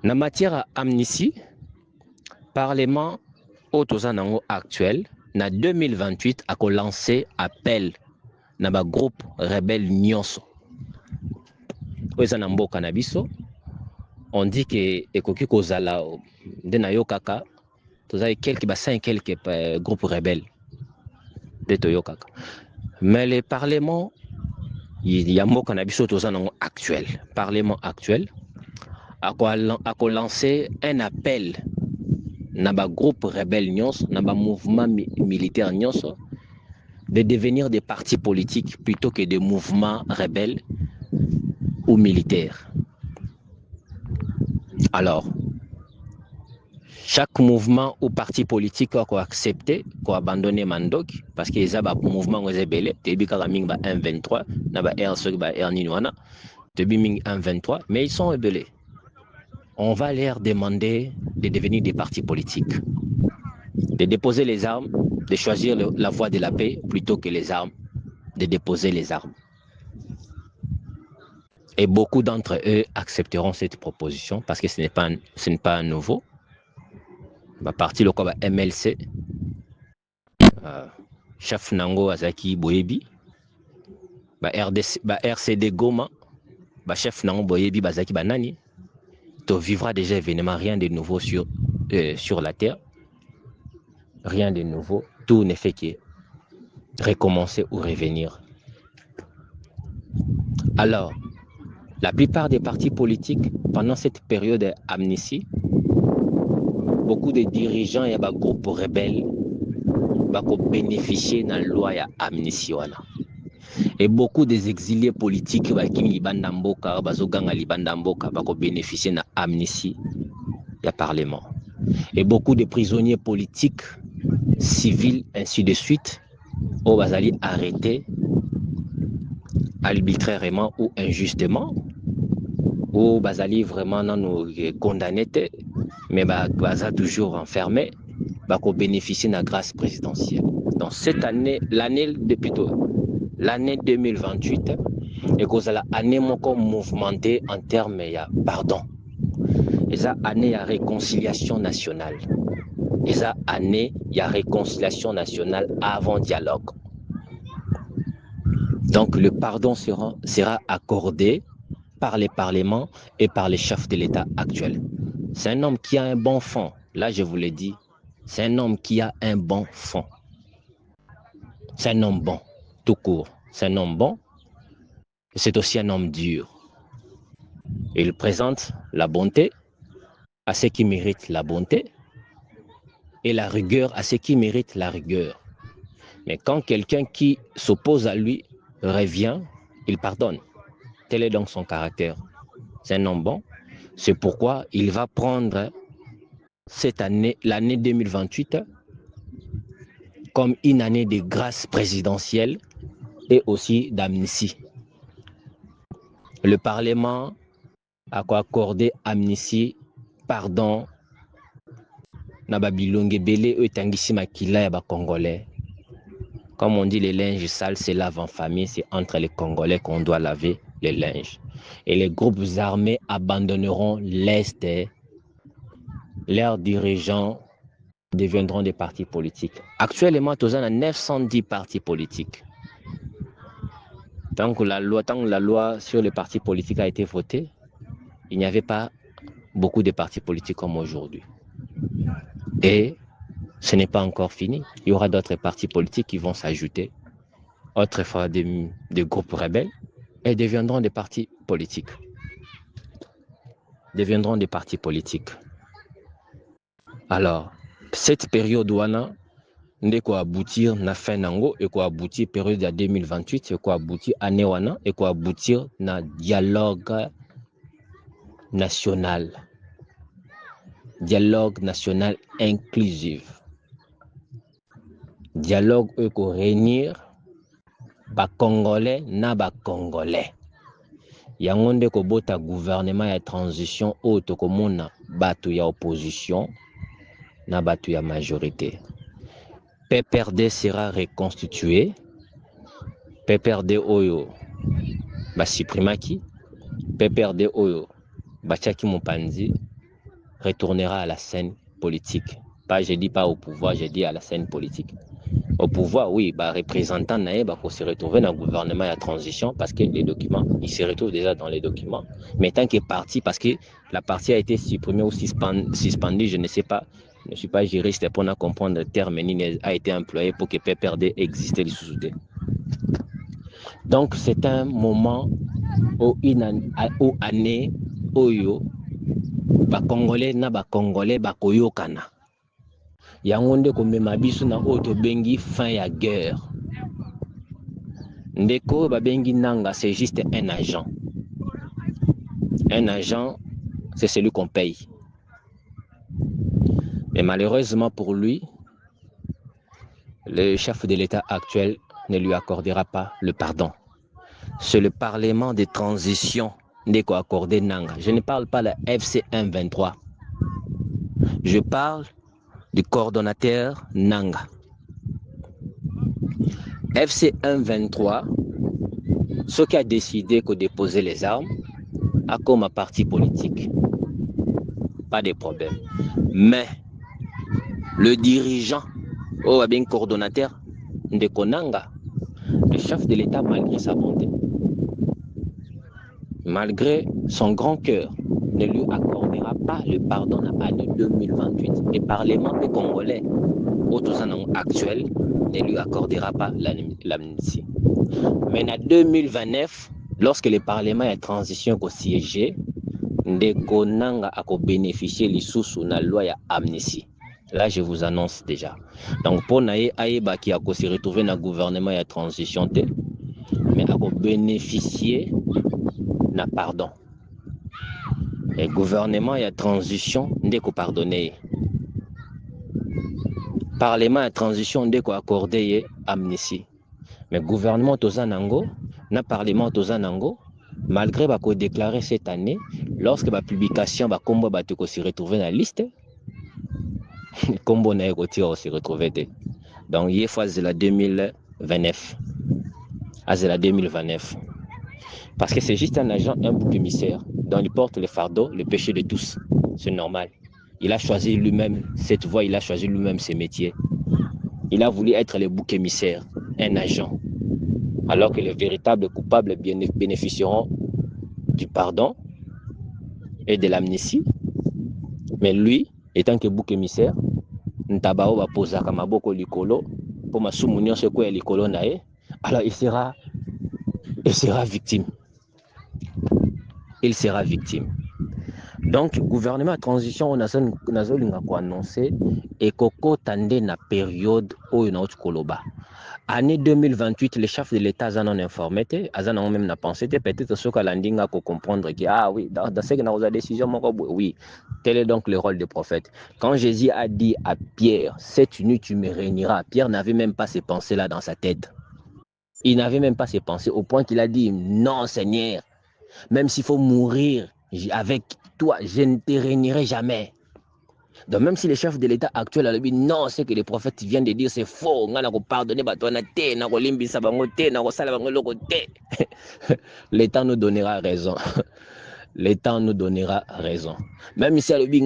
Speaker 1: En matière d'amnistie, Parlement actuel, en 2028, a lancé appel dans le groupe rebelle Nyonso. On dit que ekoki kozala de na yo kaka tozali quelques groupes rebelles de toyo kaka. Mais le Parlement il y a mboka na biso actuel. Parlement actuel a lancé un appel dans le groupe rebelle Nyonso, dans le mouvement militaire Nyonso, de devenir des partis politiques plutôt que des mouvements rebelles ou militaires. Alors, chaque mouvement ou parti politique a accepté abandonner Mandok parce que les mouvements ont été début Karaming ba 123 na ba R ba R Ninwana début Ming 123 mais ils sont rebellés. On va leur demander de devenir des partis politiques, de déposer les armes, de choisir la voie de la paix plutôt que les armes, de déposer les armes. Et beaucoup d'entre eux accepteront cette proposition parce que ce n'est pas un nouveau. Bah, parti le MLC, chef Nango Azaki Boyebi, bah, RCD Goma, bah, chef Nango Boyebi Bazaki Banani. Tu vivras déjà événement, rien de nouveau sur la terre. Rien de nouveau. Tout ne fait que recommencer ou revenir. Alors, la plupart des partis politiques, pendant cette période d'amnistie, beaucoup de dirigeants et des groupes rebelles ont bénéficié de la loi d'amnistie. Et beaucoup des exilés politiques qui ont bénéficié de l'amnistie du Parlement. Et beaucoup de prisonniers politiques, civils, ainsi de suite, ont été arrêtés arbitrairement ou injustement, ou bazali vraiment non condamné, mais baza toujours enfermé, bako bénéficier de la grâce présidentielle. Donc cette année, l'année 2028, et que la année moko mouvementée en termes de pardon. Et ça année il y a réconciliation nationale. Et ça année il y a réconciliation nationale avant dialogue. Donc le pardon sera accordé par les parlements et par les chefs de l'État actuels. C'est un homme qui a un bon fond. Là, je vous l'ai dit, c'est un homme qui a un bon fond. C'est un homme bon, tout court. C'est un homme bon. C'est aussi un homme dur. Il présente la bonté à ceux qui méritent la bonté et la rigueur à ceux qui méritent la rigueur. Mais quand quelqu'un qui s'oppose à lui revient, il pardonne. Tel est donc son caractère. C'est un homme bon. C'est pourquoi il va prendre cette année, l'année 2028, comme une année de grâce présidentielle et aussi d'amnistie. Le Parlement a accordé amnistie, pardon, na babilonge belé etangisi makila ya ba Congolais. Comme on dit, les linges sales se lavent en famille, c'est entre les Congolais qu'on doit laver les linges. Et les groupes armés abandonneront l'Est. Leurs dirigeants deviendront des partis politiques. Actuellement, nous avons 910 partis politiques. Tant que la loi sur les partis politiques a été votée, il n'y avait pas beaucoup de partis politiques comme aujourd'hui. Et ce n'est pas encore fini. Il y aura d'autres partis politiques qui vont s'ajouter, autrefois des groupes rebelles, et deviendront des partis politiques. Deviendront des partis politiques. Alors, cette période wana ne ko aboutir na fin nango et ko aboutir période de 2028 et ko aboutir année wana et ko aboutir na dialogue national inclusif, dialogue ko réunir ba Congolais na ba Congolais. Yango nde ko bota gouvernement ya transition auto komona batu ya opposition na batu ya majorité. PPRD sera reconstitué. PPRD Oyo Basiprimaki, PPRD Oyo Bachaki Mopanzi retournera à la scène politique. Je dis pas au pouvoir, je dis à la scène politique. Au pouvoir, oui, représentant naé pour se retrouver dans le gouvernement de transition parce que les documents, ils se retrouvent déjà dans les documents. Mais tant qu'il est parti, parce que la partie a été supprimée ou suspendue, je ne sais pas. Je ne suis pas juriste pour comprendre le terme a été employé pour que PPRD existe les sous-soutés. Donc c'est un moment où année oyo ba Congolais na ba Congolais ba koyokana. Yango nde ko mema biso na oto bengi fin ya guerre. Ndeko Babengi Nanga, c'est juste un agent. Un agent, c'est celui qu'on paye. Mais malheureusement pour lui, le chef de l'État actuel ne lui accordera pas le pardon. C'est le Parlement de transition Ndeko accordé Nanga. Je ne parle pas de la FC 123. Je parle du coordonnateur Nanga. FC 123, ce qui a décidé de déposer les armes, a comme un parti politique. Pas de problème. Mais le dirigeant, ou bien coordonnateur Ndeko Nanga, le chef de l'État, malgré sa bonté, malgré son grand cœur, ne lui accordera pas le pardon à l'année 2028. Le Parlement des Congolais, autres actuels, ne lui accordera pas l'amnistie. Mais en 2029, lorsque le Parlement est transition au siégé, Ndeko Nanga a bénéficié de la loi ya amnistie. Là, je vous annonce déjà. Donc, pour Naye Aïba qui a se retrouvé dans le gouvernement et la transition, mais a bénéficié na pardon. Le gouvernement et la transition, ndeko pardonné. Parlement et la transition, ndeko accordé amnistie. Mais gouvernement Tozanango, na parlement Tozanango, malgré qu'on déclaré cette année, lorsque la publication va combo se retrouver dans la liste, combo na se retrouver. Donc, il faut la 2029. C'est la 2029. Parce que c'est juste un agent, un bouc émissaire, dont il porte le fardeau, le péché de tous. C'est normal. Il a choisi lui-même cette voie, il a choisi lui-même ses métiers. Il a voulu être le bouc émissaire, un agent. Alors que les véritables coupables bénéficieront du pardon et de l'amnistie. Mais lui, étant que bouc émissaire, Ntabao va poser Kamaboko Likolo, pour ma soumunion ce quoi Likolo nae, alors il sera victime. Il sera victime. Donc, gouvernement de transition, on a annoncé et Koko Tande na période où il y a Koloba. Année 2028, les chefs de l'État en ont informé, ils ont même pensé, peut-être ce que l'Andinga peut comprendre que, ah oui, dans ce que nous avons décision, oui, tel est donc le rôle du prophète. Quand Jésus a dit à Pierre, cette nuit tu me réuniras, Pierre n'avait même pas ces pensées-là dans sa tête. Il n'avait même pas ces pensées, au point qu'il a dit, non Seigneur, même s'il faut mourir avec toi, je ne te réunirai jamais. Donc même si les chefs de l'État actuel a dit non, ce que les prophètes viennent de dire c'est faux, l'État nous donnera raison. L'État nous donnera raison. Même si elle dit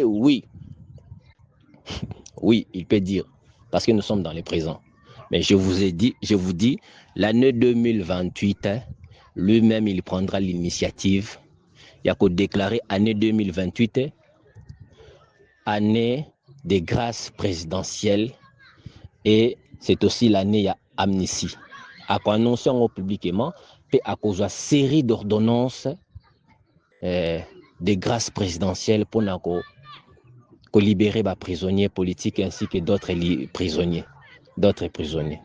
Speaker 1: oui. Oui, il peut dire, parce que nous sommes dans le présent. Mais je vous dis, l'année 2028, lui-même, il prendra l'initiative. Il y a qu'à déclarer année 2028, année de grâce présidentielle, et c'est aussi l'année amnistie. À quoi annoncer publiquement, et à cause de la série d'ordonnances de grâce présidentielle pour libérer les prisonniers politiques ainsi que d'autres prisonniers.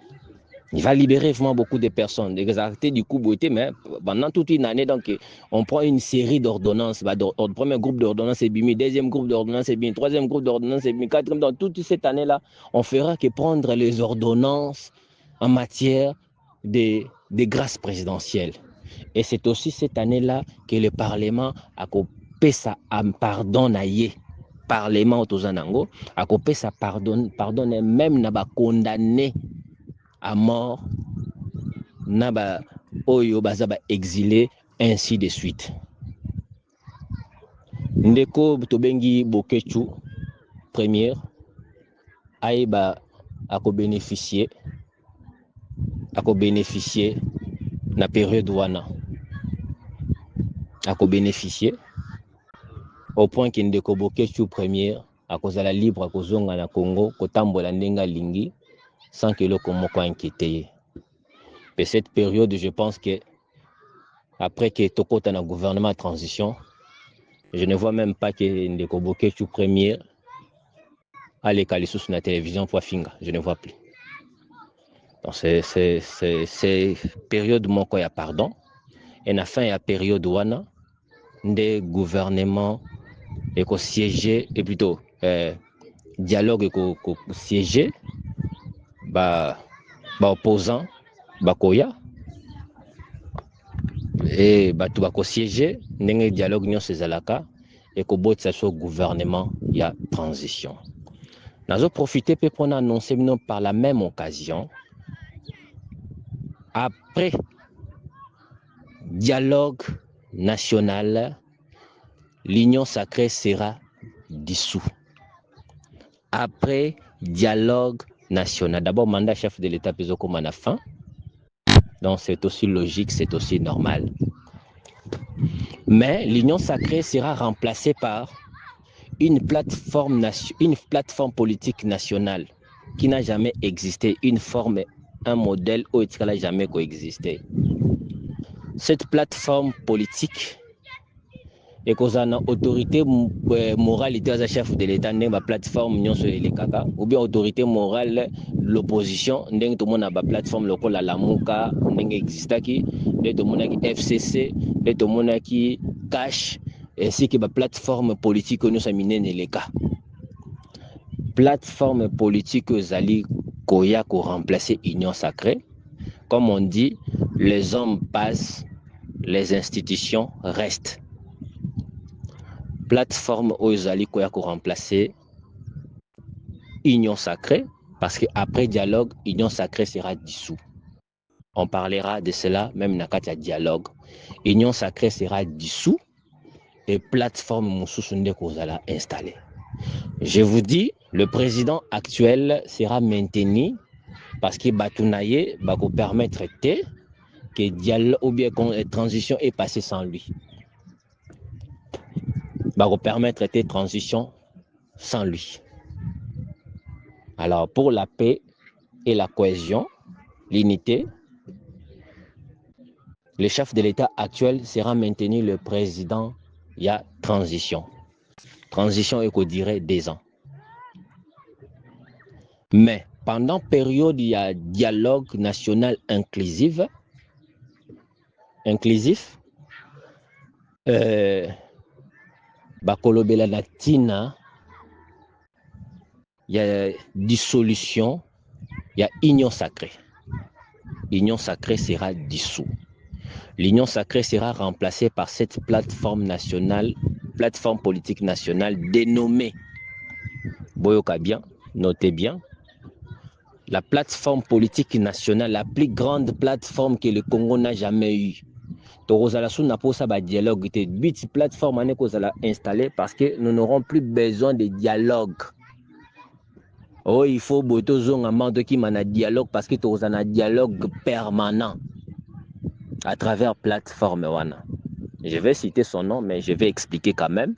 Speaker 1: Il va libérer vraiment beaucoup de personnes. Exactement du coup, mais pendant toute une année, donc, on prend une série d'ordonnances. Le premier groupe d'ordonnances est bimi, deuxième groupe d'ordonnances est bimi, troisième groupe d'ordonnances est bimi, quatrième. Dans toute cette année-là, on fera que prendre les ordonnances en matière de grâce présidentielle. Et c'est aussi cette année-là que le Parlement a coupé ça en pardon naïe. Parlement Tozanango a coupé ça pardon même n'a pas condamné à mort, naba oyo bazaba exilé, ainsi de suite. Ndeko Tobengi Bokechu, première, aïba a bénéficié na période wana. A bénéficié au point que Ndeko Bokechu première, à cause de la libre à cause na Congo, kotambola ndenga lingi, sans que le komoko inquiété. Et cette période, je pense que après que Tokota na gouvernement de transition, je ne vois même pas que Ndeko Bokechu première à l'école sous la télévision pour Finga. Je ne vois plus. Donc c'est période moko ya pardon et na fin ya période wana des gouvernements et ko siéger et plutôt dialogue et ko siéger ba opposant bakoya et bato bako siéger ndenge dialogue nyonso ezalaka et ko botisa so gouvernement ya transition. Nazo profiter pe pour annoncer par la même occasion après dialogue national, l'union sacrée sera dissous. Après dialogue national, d'abord mandat chef de l'État comme à la fin. Donc c'est aussi logique, c'est aussi normal. Mais l'union sacrée sera remplacée par une plateforme politique nationale qui n'a jamais existé, une forme, un modèle où il n'a jamais coexisté. Cette plateforme politique et qu'on a une autorité morale à chef de l'État, une plateforme ou bien autorité morale l'opposition, tout le monde a une plateforme locale à la Mouka, existe qui, tout le monde a FCC, tout le monde a qui cash, ainsi que la plateforme politique que nous sommes les cas. Plateforme politique Zali Koya pour remplacer Union sacrée. Comme on dit, les hommes passent, les institutions restent. Plateforme Zali Koya pour remplacer Union sacrée, parce qu'après dialogue, Union sacrée sera dissous. On parlera de cela même dans le dialogue. Union sacrée sera dissous et plateforme Moussoussunde Kozala installée. Je vous dis, le président actuel sera maintenu parce que Batounaye va vous permettre que dialogue ou bien que transition est passée sans lui. Va vous permettre de transition sans lui. Alors pour la paix et la cohésion, l'unité, le chef de l'État actuel sera maintenu le président. Il y a transition. Transition et qu'on dirait 2 ans. Mais pendant période, il y a dialogue national inclusif. Bakolobela Latina, il y a dissolution, il y a union sacrée. Union sacrée sera dissous. L'union sacrée sera remplacée par cette plateforme nationale, plateforme politique nationale dénommée Boyoka bien, notez bien. La plateforme politique nationale, la plus grande plateforme que le Congo n'a jamais eue. Torozalasu n'a pas ça dialogue. 8 plateformes installées parce que nous n'aurons plus besoin de dialogue. Oh, il faut un dialogue parce que tu as un dialogue permanent à travers plateforme wana. Je vais citer son nom, mais je vais expliquer quand même,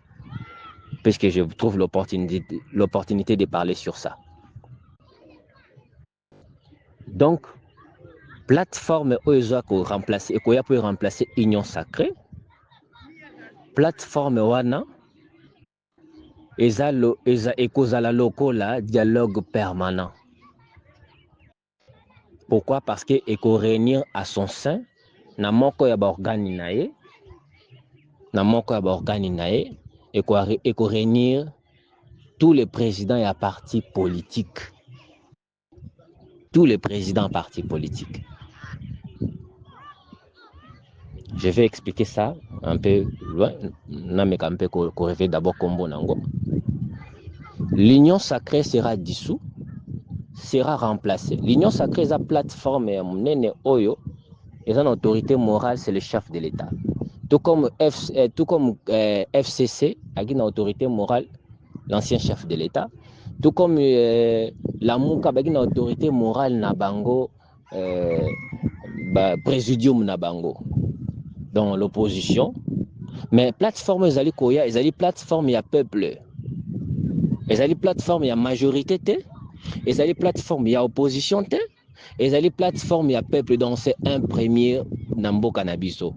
Speaker 1: puisque je trouve l'opportunité de parler sur ça. Donc, plateforme OESA peut remplacer Union sacrée. Plateforme wana eza ekozala lokola dialogue permanent. Pourquoi? Parce que eko réunir à son sein na moko ya baorgane nae eko réunir tous les présidents et partis politiques. Tous les présidents partis politiques. Je vais expliquer ça un peu loin. D'abord Kombo Nango. L'union sacrée sera dissous, sera remplacée. L'union sacrée est la plateforme Nene Oyo, et son autorité morale, c'est le chef de l'État. Tout comme FCC, a une autorité morale, l'ancien chef de l'État. Tout comme la Mouka, a une autorité morale, Nabango, Présidium Nabango. Dans l'opposition. Mais plateforme Ezali Koya, Ezali plateforme, il y a peuple. Ezali plateforme, il y a majorité. Ezali plateforme, il y a opposition. Ezali plateforme, il y a peuple. Donc c'est un premier Nambo Cannabiso.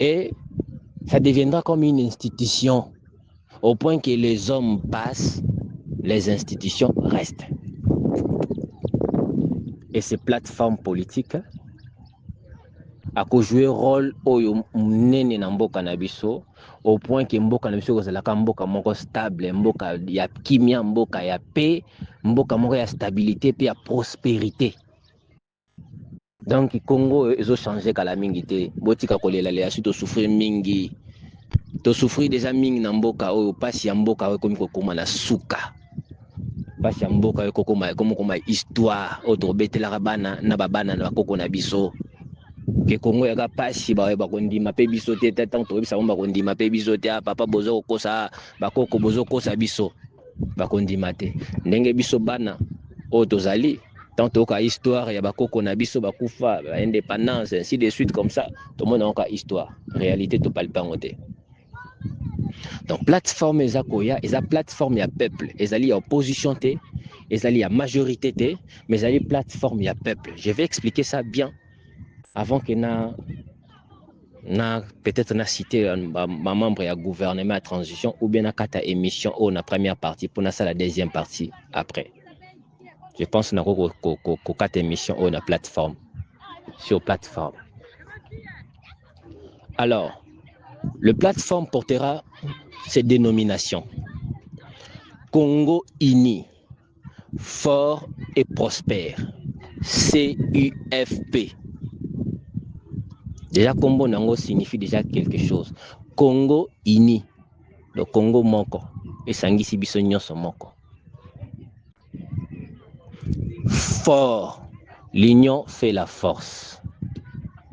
Speaker 1: Et ça deviendra comme une institution. Au point que les hommes passent, les institutions restent. et ces plateformes politiques a joué rôle oyo munene na mboka na biso au point que mboka na biso kozalaka mboka moko stable, mboka ya kimia, mboka ya paix, mboka moko ya stabilité pe ya prospérité. Donc Congo ezo changer kala mingi te, botika kolela le asu to souffrir mingi, to souffrir déjà mingi na mboka oyo, pasi ya mboka oyo komi kokoma na suka, pasi ya mboka oyo kokoma histoire oyo tobetelaka bana na babana na bakoko na biso ke Congo yaka pasi ba bakondima pe biso te tant to bisa bomba kondima pe biso te, papa bozo kosa bakoko bozo kosa biso bakondima te, ndenge biso bana oyo tozali tant to ka histoire ya bakoko na biso bakufa ba indépendance ainsi de suite comme ça, tout le monde a ka histoire, réalité to palpango te. Donc plateforme eza koya, eza plateforme ya peuple, ezali ya opposition te, ezali ya majorité te, mais ezali plateforme ya peuple. Je vais expliquer ça bien avant que peut-être na citer ma membre ya gouvernement à transition ou bien na kata émission ou na première partie pour na ça la deuxième partie après. Je pense na ko kata émission ou na plateforme sur plateforme. Alors, le plateforme portera ces dénominations: Congo uni, fort et prospère, CUFP. Déjà, Combo Nango signifie déjà quelque chose. Congo uni, le Congo moko, et Sangisi biso nyonso moko. Fort, l'union fait la force.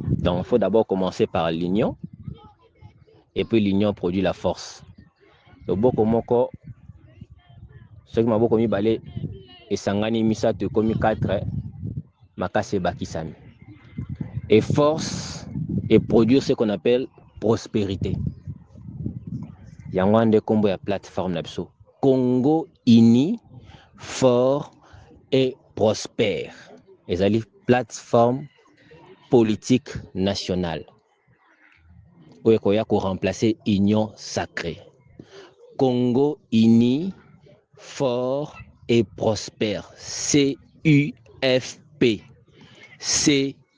Speaker 1: Donc, il faut d'abord commencer par l'union, et puis l'union produit la force. Le boko moko, ce qui m'a beaucoup mis balé, et Sangani Misato komi 4, Makase Bakisami. Et force et produire ce qu'on appelle prospérité. Yangwande Combo ya plateforme Napso. Congo uni, fort et prospère. Les alliés plateforme politique nationale. Où est qu'on remplacer union sacrée. Congo uni, fort et prospère. CUFP.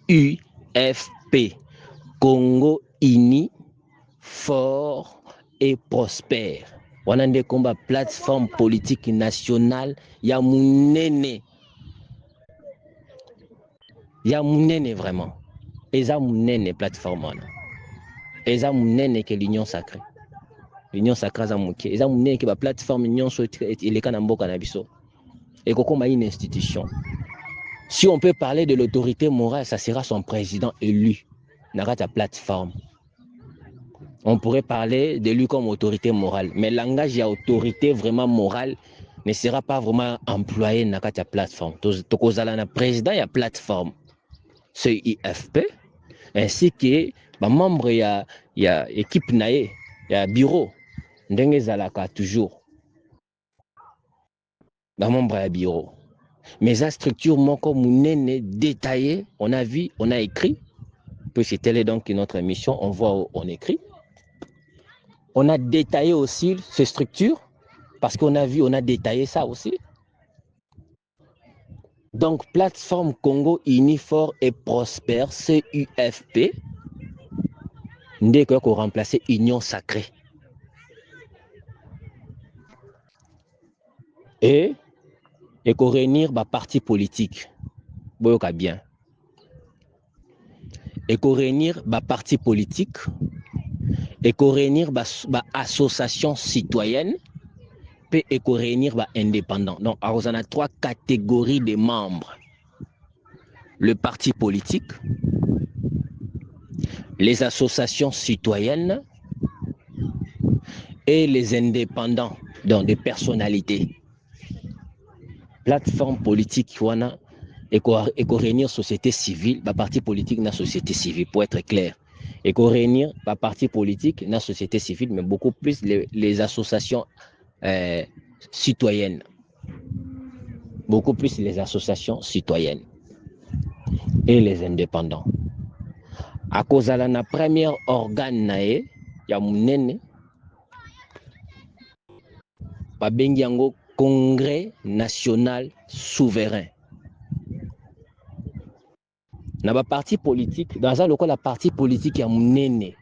Speaker 1: CUFP. Congo uni, fort et prospère. On a des combats plateforme politique nationale. Ya munene. Ya munene vraiment. Eza munene plateforme. Eza munene que l'union sacrée. L'union sacrée za muké. Eza munene que la plateforme union ileka na mboka na biso. Et kokoma une institution. Si on peut parler de l'autorité morale, ça sera son président élu. Nakata plateforme. On pourrait parler de lui comme autorité morale, mais le langage et autorité vraiment morale ne sera pas vraiment employé dans la plateforme. Le président et la plateforme, c'est IFP, ainsi que les membres de l'équipe, il y a bureau, toujours. Les membres du bureau. Mais la structure, comme détaillée, on a vu, on a écrit, puis c'était donc notre émission, on voit, on écrit. On a détaillé aussi ces structures, parce qu'on a vu, on a détaillé ça aussi. Donc, plateforme Congo uni, fort et prospère, CUFP, dès qu'on remplace Union sacrée. Et qu'on réunir ma parti politique. Boyoka bien. Et qu'on réunir ma parti politique. Et qu'on réunir ma association citoyenne. Et qu'on réunir ma indépendant. Donc, on a 3 catégories de membres. Le parti politique, les associations citoyennes et les indépendants, donc des personnalités. Plateforme politique, et qu'on réunir société civile, bah, parti politique dans société civile, pour être clair. Et qu'on réunir bah, parti politique dans société civile, mais beaucoup plus les associations citoyennes. Beaucoup plus les associations citoyennes et les indépendants. À cause de la première organe, il y a munene, babengi yango Congrès national souverain. na ba parti politique dans un local la parti politique ya munene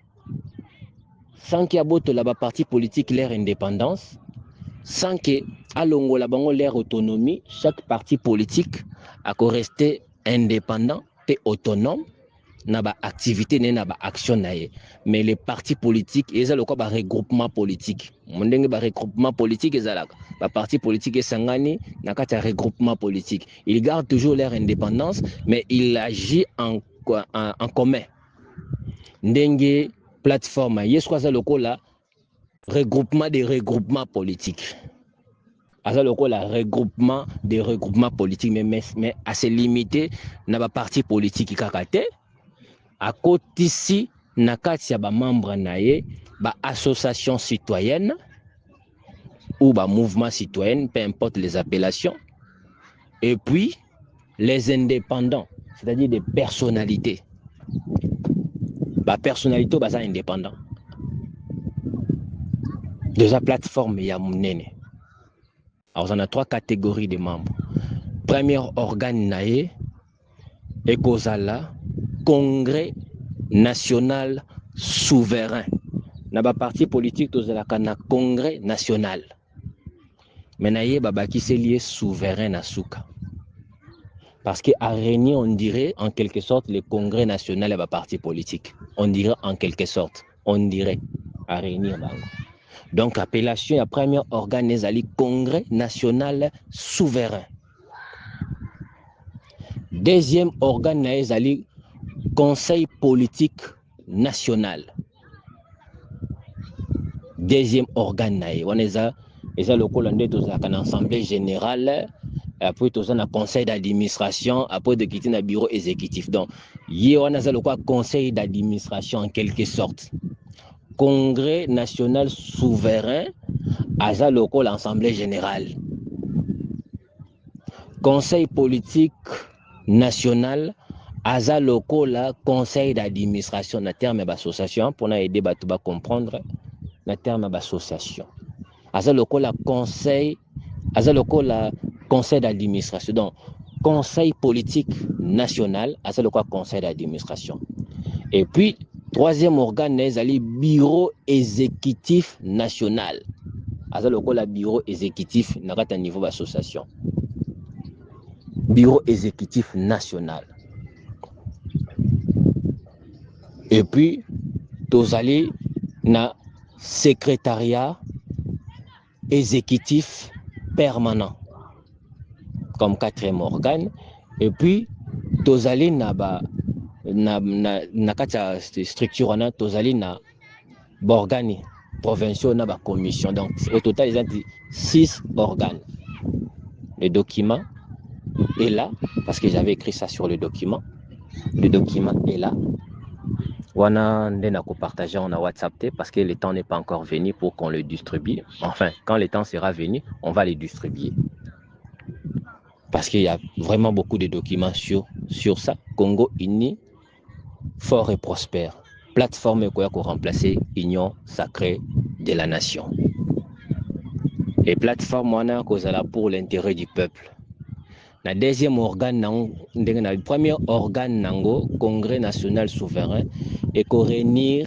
Speaker 1: sans qu'il y ait la parti politique leur indépendance, sans que alongo la bango leur autonomie, chaque parti politique a resté indépendant et autonome na ba activité na ba action nae. Mais les partis politiques ils ont le regroupement politique. Mondenge ba regroupement politique ils ont ba parti politique sangani na kata regroupement politique. Ils gardent toujours leur indépendance mais ils agissent en commun. Ndenge plateforme yeswaza lokola regroupement des regroupements politiques. Aza lokola regroupement des regroupements politiques mais assez limité na ba parti politique kakate à côté ici na kati ya ba membre naye ba association citoyenne ou ba mouvement citoyen, peu importe les appellations, et puis les indépendants, c'est-à-dire des personnalités. Ba personnalité baza indépendant. Déjà plateforme ya munene. Alors on a 3 catégories de membres. Premier organe naye ekozala Congrès national souverain. Na ba parti politique tozalaka na Congrès national. Mais naye babaki c'est lié souverain na suka. Parce qu'à réunir, on dirait en quelque sorte le Congrès national et ba parti politique. On dirait en quelque sorte. On dirait à réunir bango. Donc appellation à premier organe ezali Congrès national souverain. Deuxième organe ezali Conseil politique national. Deuxième organe on eza le Colandé dans l'Assemblée générale, après tout ça dans conseil d'administration, après de quitter le bureau exécutif. Donc on a le conseil d'administration en quelque sorte. Congrès national souverain à l'Assemblée générale. Conseil politique national à le conseil d'administration na terme d'association pour aider à comprendre na terme d'association. À le conseil conseil d'administration. Donc conseil politique national à le conseil d'administration. Et puis troisième organe est le bureau exécutif national. À le bureau exécutif na niveau d'association. Bureau exécutif national. Et puis tozali na secrétariat exécutif permanent comme quatrième organe. Et puis tozali na kata structure na tozali na organes provinciaux na ba commission. Donc au total il y a 6 organes. Le document est là parce que j'avais écrit ça sur le document. Le document est là. On a partagé on a WhatsApp parce que le temps n'est pas encore venu pour qu'on le distribue. Enfin, quand le temps sera venu, on va les distribuer. Parce qu'il y a vraiment beaucoup de documents sur ça. Congo uni, fort et prospère. Plateforme quoi pour remplacer Union sacrée de la nation. Et plateforme on a cause là pour l'intérêt du peuple. Le deuxième organe, le premier organe nango, Congrès national souverain, et qu'on réunir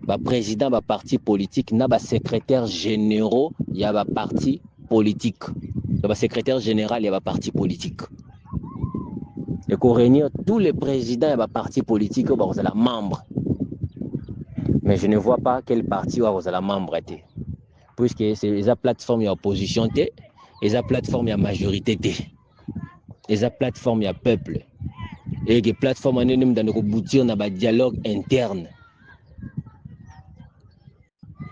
Speaker 1: le président du parti politique, le secrétaire général, il y a un parti politique. Le secrétaire général, il y a un parti politique. Et qu'on réunir tous les présidents du parti politique, vous avez membre. Mais je ne vois pas quel parti vous avez membre. Puisque c'est la plateforme de l'opposition, et la plateforme de la majorité. Et la plateforme il y a peuple et les plateformes dans nos boutir dans dialogue interne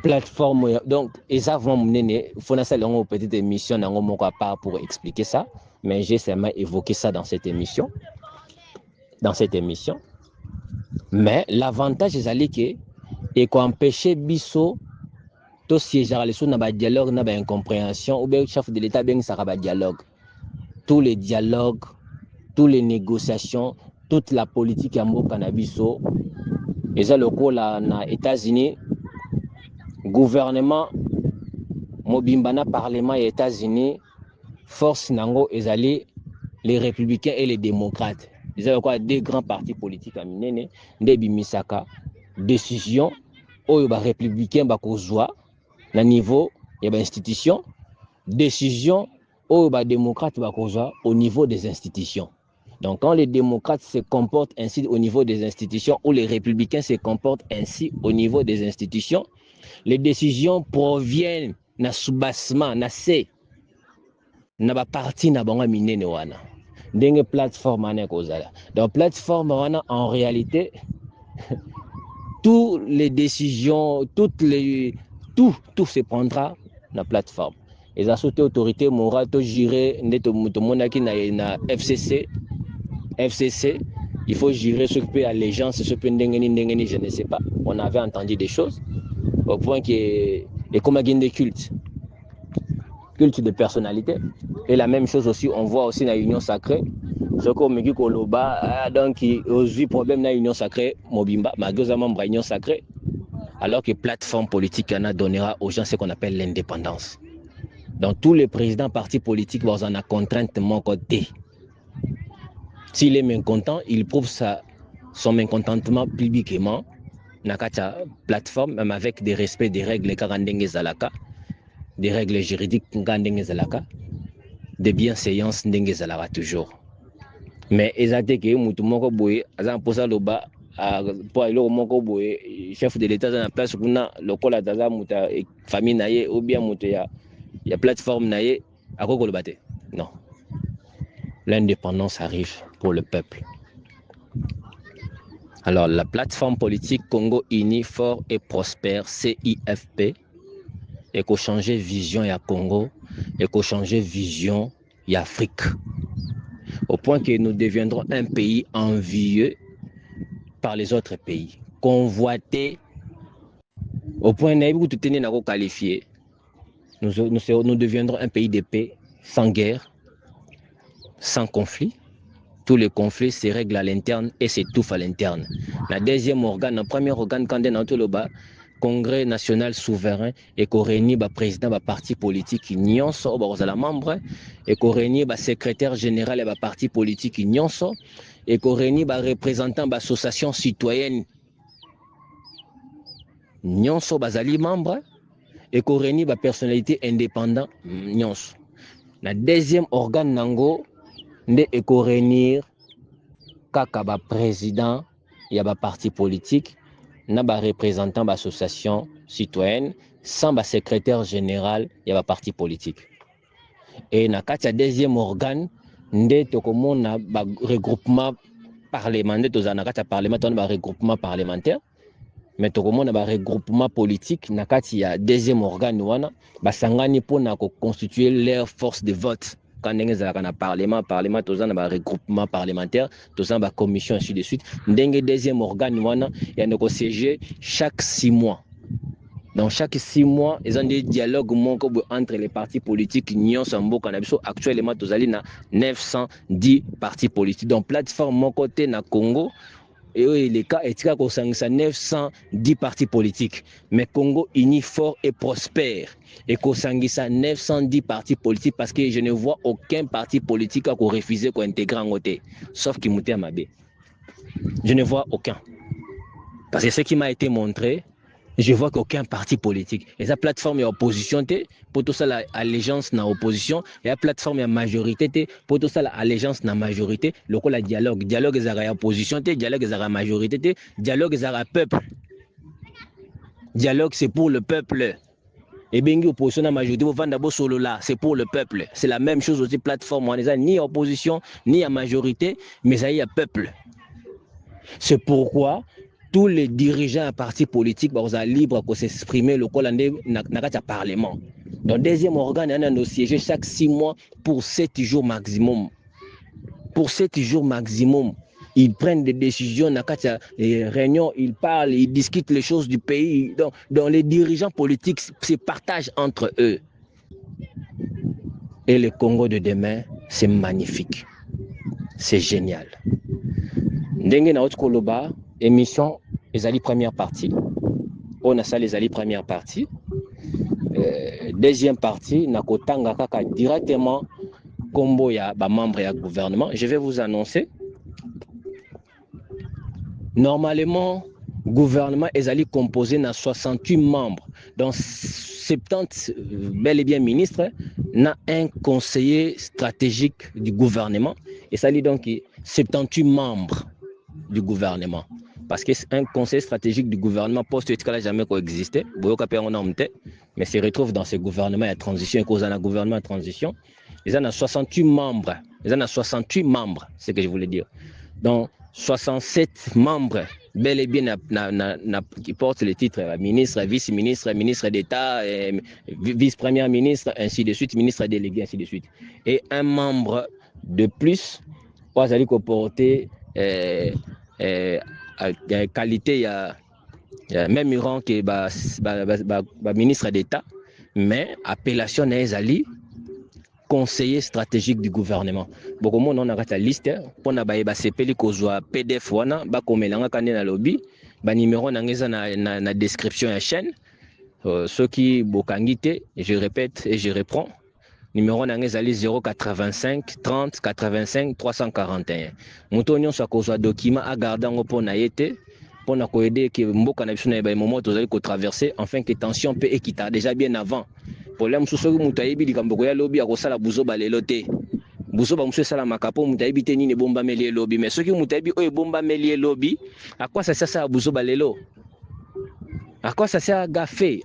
Speaker 1: plateforme donc ils vont mener faut na salle une petite émission dans mon part pour expliquer ça mais j'ai seulement évoqué ça dans cette émission mais l'avantage c'est que et qu'on empêcher biso to siéger les sous dans dialogue na incompréhension ou bien chef de l'état bien ça va dialogue. Tous les dialogues, toutes les négociations, toute la politique à mon cannabiso, et ça le coup là aux États-Unis, gouvernement, Mobimbana parlement des États-Unis, force nango ezali les républicains et les démocrates. Ils avaient quoi des grands partis politiques à Minene, des bimisaka, décision, où les républicains bakozwa, na niveau, il y a institution, décision, où les démocrates bakozwa au niveau des institutions. Donc quand les démocrates se comportent ainsi au niveau des institutions, ou les républicains se comportent ainsi au niveau des institutions, les décisions proviennent na soubassement, na se, na ba parti na bango minene wana. Ndenge plateforme ane kozala. Donc plateforme wana en réalité toutes les décisions, tout se prendra na plateforme. Et ça sauté autorité morale to gérer neto monaki na FCC, il faut gérer ce que allégeance, ce que ndengeni, je ne sais pas. On avait entendu des choses au point que et comme un de culte de personnalité. Et la même chose aussi, on voit aussi dans l'union sacrée. Ce qu'on me dit Koloba, donc aussi problème dans l'union sacrée, Mobimba, malgré membre l'union sacrée, alors que plateforme politique en a donnera aux gens ce qu'on appelle l'indépendance. Donc tous les présidents partis politiques vont en a contrainte de mon côté. S'il est mécontent, il prouve son mécontentement publiquement dans la plateforme, même avec des respects des règles Zalaka, des règles juridiques Zalaka, des bienséances Zalaka toujours. Mais exactement que mutu moko boye azan posa loba pour ilo moko boye chef de l'état dans la place kuna lokola daza muta famille naye ou bien mutu ya plateforme naye akoko lobate. Non. L'indépendance arrive pour le peuple. Alors la plateforme politique Congo Uni Fort et Prospère CIFP et qu'on changer vision ya Congo et qu'on changer vision ya Afrique. Au point que nous deviendrons un pays envieux par les autres pays, convoité, au point où tout est qualifié. Nous deviendrons un pays de paix, sans guerre, sans conflit. Tous les conflits se règlent à l'interne et s'étouffent à l'interne. La deuxième organe, le premier organe, quand on est dans Congrès national souverain et qu'on réunit le président du parti politique nyonso la membre et qu'on réunit le secrétaire général et le parti politique nyonso et qu'on réunit le représentant de l'association citoyenne nyonso bazali membre et qu'on réunit la personnalité indépendante nyonso. La deuxième organe nango nde et qu'on réunir kaka ba président et ba parti politique na ba représentant ba association citoyenne sans ba secrétaire général et ba parti politique. Et na kati deuxième organe nde tokomona ba regroupement parlementaire tozana kati parlement to ba regroupement parlementaire mais tokomona ba regroupement politique na kati ya deuxième organe wana basangani pona ko constituer leur force de vote. Quand on est dans le parlement, tous un regroupement parlementaire, tous un commission, ainsi de suite. Ndenge deuxième organe, il y a un siège chaque 6 mois. Dans chaque 6 mois, ils ont des dialogues entre les partis politiques. Actuellement, tous allés na 910 partis politiques. Donc plateforme mon côté na Congo. Et les cas est 910 partis politiques. Mais Congo uni fort et prospère. Et Kosangisa 910 partis politiques parce que je ne vois aucun parti politique qui a refusé d'intégrer en côté. Sauf Kimouté Amabé. Je ne vois aucun. Parce que ce qui m'a été montré, je vois qu'aucun parti politique. Et sa plateforme est opposition, pour tout ça l'allégeance na opposition. Et la plateforme est majorité, pour tout ça l'allégeance na majorité. Le coup la dialogue. Dialogue est à opposition, dialogue est à majorité, dialogue est à peuple. Dialogue c'est pour le peuple. Et bien opposition na majorité, vous vendez solo là, c'est pour le peuple. C'est la même chose aussi plateforme. On n'est ni opposition, ni à majorité, mais ça y est peuple. C'est pourquoi tous les dirigeants à partis politiques sont libres pour s'exprimer le parlement. Donc, deuxième organe, on a nos sièges chaque 6 mois pour 7 jours maximum. Pour 7 jours maximum, ils prennent des décisions, les réunions, ils parlent, ils discutent les choses du pays. Donc les dirigeants politiques se partagent entre eux. Et le Congo de demain, c'est magnifique. C'est génial. Ndenge na Koloba, émission, les alliés première partie. On a ça les alliés première partie. Deuxième partie, nakotanga kaka directement combo ya ba membre ya gouvernement. Je vais vous annoncer Normalement, le gouvernement est composé de 68 membres. Donc, 70 bel et bien ministres, n'a un conseiller stratégique du gouvernement. Et ça dit donc 78 membres du gouvernement. Parce qu'un conseiller stratégique du gouvernement, poste qui n'a jamais coexisté, mais se retrouve dans ce gouvernement de transition, et cause d'un gouvernement de transition. Ils en ont 68 membres. Ils en ont 68 membres, c'est ce que je voulais dire. Donc, 67 membres, bel et bien, qui portent le titre ministre, vice-ministre, ministre d'État, vice-premier ministre, ainsi de suite, ministre délégué, ainsi de suite. Et un membre de plus, pour aller porter qualité, même rang que ministre d'État, mais appellation est ali conseiller stratégique du gouvernement. Beaucoup de monde on a la liste pour na ba sepeli kozwa PDF wana ba komelanga kande na lobby ba numéro nangeza na description ya chaîne ceux qui bokangite, je répète et je reprends. Numéro nangeza 085 30 85 341. Muto nyonso akozwa document a garder ngo pona yete pour na aider que mboka na biso na ba moment tozali ko traverser enfin que tension peut équiter déjà bien avant. Problème sous ce que mutayibi likambo ya lobby akosala buzoba lelo te. Buzoba muso sala makapo mutayibi te nini bomba meli lobby mais ceux qui mutayibi o bomba meli lobby à quoi ça sert ça buzoba lelo? À quoi ça sert gafé?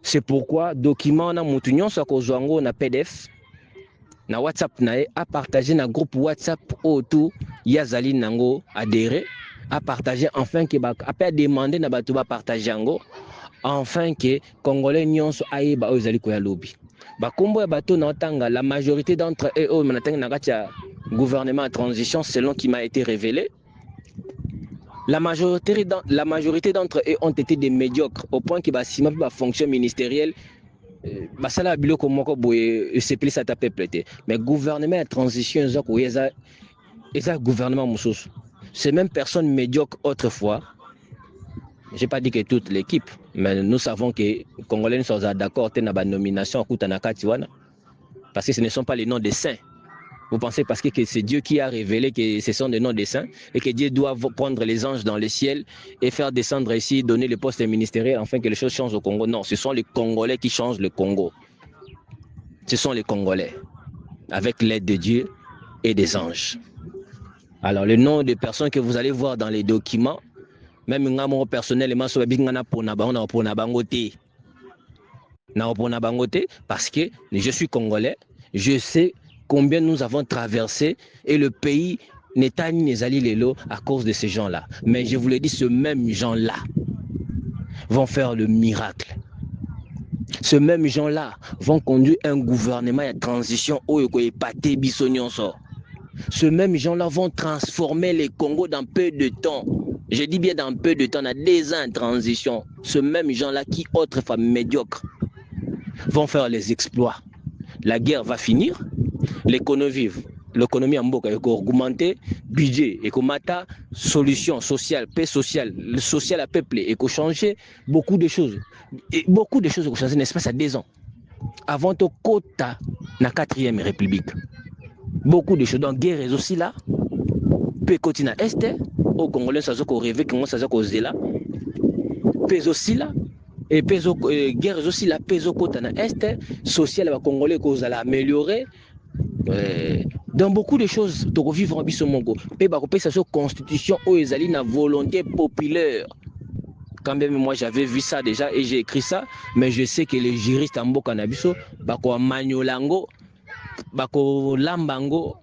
Speaker 1: C'est pourquoi document na mutu nyonso akozwa ngo na PDF na WhatsApp na a partager na groupe WhatsApp autour yazali nango adhérer à partager enfin que ba a demander na batu ba partager ngo enfin que Congolais nyonso aïba ozali ko ya lobby ba kombo ya bato na tanga la majorité d'entre eux au manatanga na katia gouvernement à transition selon qui m'a été révélé la majorité d'entre eux ont été des médiocres au point que ba sima ba fonction ministérielle basala biloko moko boye c'est plus à taper pété mais gouvernement à transition eza gouvernement mususu ces mêmes personnes médiocres autrefois. Je n'ai pas dit que toute l'équipe, mais nous savons que les Congolais sont d'accord avec la nomination parce que ce ne sont pas les noms des saints. Vous pensez parce que c'est Dieu qui a révélé que ce sont des noms des saints et que Dieu doit prendre les anges dans le ciel et faire descendre ici, donner le poste ministériel afin que les choses changent au Congo. Non, ce sont les Congolais qui changent le Congo. Ce sont les Congolais, avec l'aide de Dieu et des anges. Alors, le nom des personnes que vous allez voir dans les documents, même moi personnellement parce que je suis congolais, je sais combien nous avons traversé et le pays n'est pas ni à cause de ces gens-là. Mais je vous le dis, ce même gens-là vont faire le miracle. Ce même gens-là vont conduire un gouvernement de transition où ce même gens-là vont transformer les Congo dans peu de temps. Je dis bien dans peu de temps, on a des ans de transition. Ce même gens-là qui, autrefois médiocres, vont faire les exploits. La guerre va finir, l'économie en Mboka est augmentée, budget, écomata, solution sociale, paix sociale, le social à peuple et changer beaucoup de choses. Et beaucoup de choses ont changé, n'est-ce pas, ça 2 ans. Avant au quota, la 4e République. Beaucoup de choses. Donc, guerre est aussi là. Peut continuer à Est. Au Congolais, ça se rêve, comment ça se cause là. Peut aussi là. Et guerre est aussi là. Peut au côté na Est. Social, les Congolais, cause à l'améliorer. Dans beaucoup de choses, tu revivre en Bissomongo. Peut ça sur constitution où ils allaient la volonté populaire. Quand même, moi j'avais vu ça déjà et j'ai écrit ça, mais je sais que les juristes en Mboka Nabiso, bako Magnolango, bako Lambango,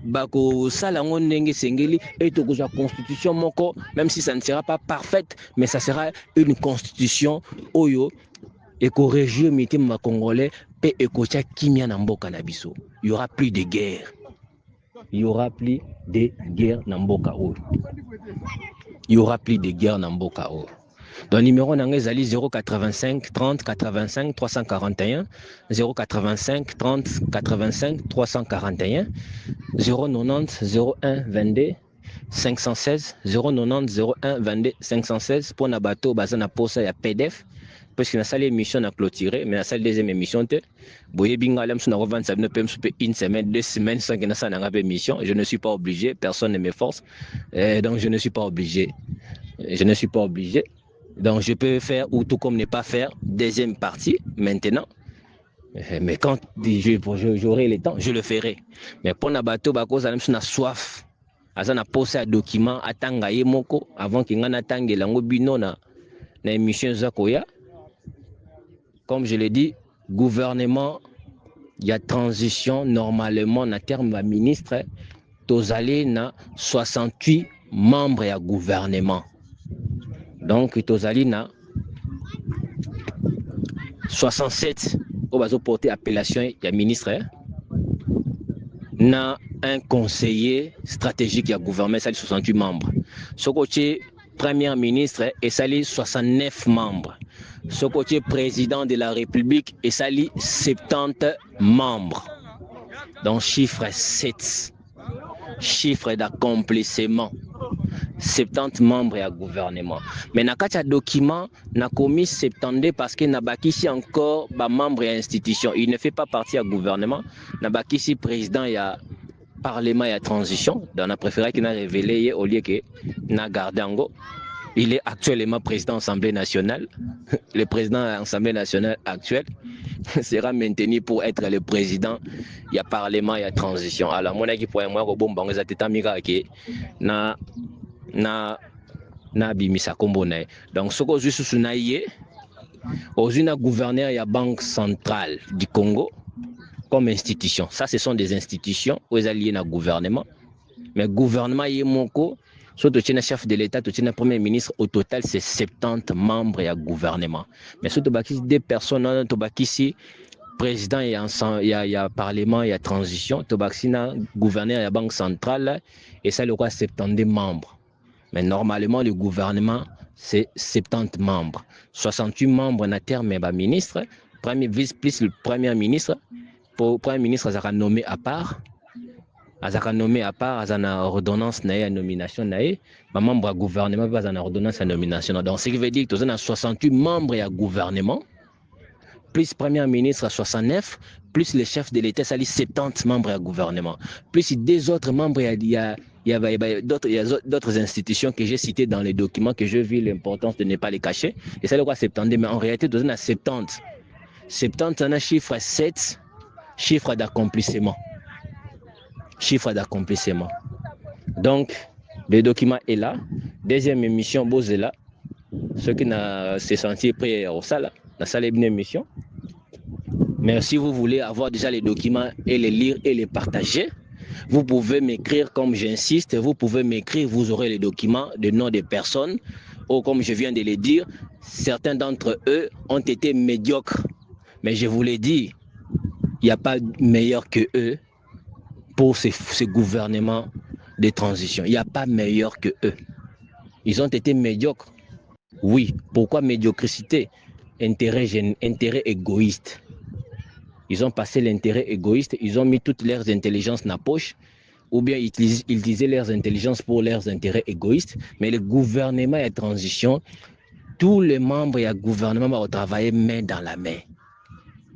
Speaker 1: bako Salango Ndenge Sengeli, et tout la constitution moko, même si ça ne sera pas parfaite, mais ça sera une constitution oyo et qu'au régime mitima congolais et ekocha kimia na Mboka Nabiso. Il y aura plus de guerre. Il y aura plus de guerre na Mboka oyo. Il y aura plus de guerre na Mboka oyo. Donc, numéro Nangezali 085 30 85 341, 085 30 85 341, 090 01 22 516, 090 01 22 516 pour Nabato Bazana Posa ya PDF. parce que na salle émission na clôturé mais na salle deuxième émission te boye binga lem suna revendre ça ne peut une semaine 2 semaines sans que na ça na émission. Je ne suis pas obligé, personne ne me force, donc je ne suis pas obligé. Donc je peux faire ou tout comme ne pas faire deuxième partie maintenant. Mais quand j'aurai le temps, je le ferai. Mais pour na bateau bako ça na soif. Asa na poser un document atanga ye moko avant que ngana tangela ngo bino na émission zakoya. Comme je l'ai dit, gouvernement, il y a transition normalement na terme de ministre, tozali na 68 membres ya gouvernement. Donc tozali na 67 au bazo porter appellation ya ministre na un conseiller stratégique ya gouvernement, ça 68 membres. Ce côté premier ministre et ça 69 membres. Ce côté président de la République et ça 70 membres. Donc chiffre 7. Chiffre d'accomplissement. 70 membres à gouvernement. Mais dans le document, on a commis 72 parce que n'a ici encore ba membre et institution. Il ne fait pas partie du gouvernement. N'a ici président et parlement et transition. Donc on a préféré qu'il a révélé au lieu que n'a gardé en go. Il est actuellement président de l'Assemblée nationale. Le président de l'Assemblée nationale actuel sera maintenu pour être le président. Il y a parlement et transition. Alors moi qui pour moi bon bon ça t'amira que na bimisa kombo na. Donc ce que je suis naïe aux une gouverneur ya banque centrale du Congo comme institution. Ça ce sont des institutions où ils alliés na gouvernement. Mais gouvernement yemoko surtout le chef de l'État, le premier ministre, au total, c'est 70 membres et gouvernement. Mais surtout, des personnes, ici, président, il y a parlement, il y a transition, il y a gouverneur, il y a banque centrale, et ça, le roi, 70 membres. Mais normalement, le gouvernement, c'est 70 membres. 68 membres en terme, ministre, premier vice plus le premier ministre. Pour le premier ministre, ça sera nommé à part. Azaka nommé à part, azana ordonnance na nomination na membre du gouvernement va azana ordonnance à nomination. Donc ce qui veut dire que tu as 68 membres à gouvernement, plus premier ministre à 69, plus le chef de l'État, ça dit 70 membres à gouvernement, plus deux autres membres, il y a d'autres institutions que j'ai citées dans les documents que je vis l'importance de ne pas les cacher. Et c'est le quoi 70, mais en réalité, tu as 70. 70, c'est un chiffre 7, chiffre d'accomplissement. Chiffre d'accomplissement. Donc, le document est là. Deuxième émission, Bose est là. Ceux qui se sentent prêts au salle, la salle est une émission. Mais si vous voulez avoir déjà les documents et les lire et les partager, vous pouvez m'écrire comme j'insiste. Vous pouvez m'écrire, vous aurez les documents, le nom des personnes. Ou comme je viens de le dire, certains d'entre eux ont été médiocres. Mais je vous l'ai dit, il n'y a pas meilleur que eux. Pour ces gouvernements de transition. Il n'y a pas meilleur que eux. Ils ont été médiocres. Oui. Pourquoi médiocrité? Intérêt égoïste. Ils ont passé l'intérêt égoïste, ils ont mis toutes leurs intelligences dans la poche, ou bien ils utilisaient leurs intelligences pour leurs intérêts égoïstes. Mais le gouvernement et la transition, tous les membres et le gouvernement vont travailler main dans la main.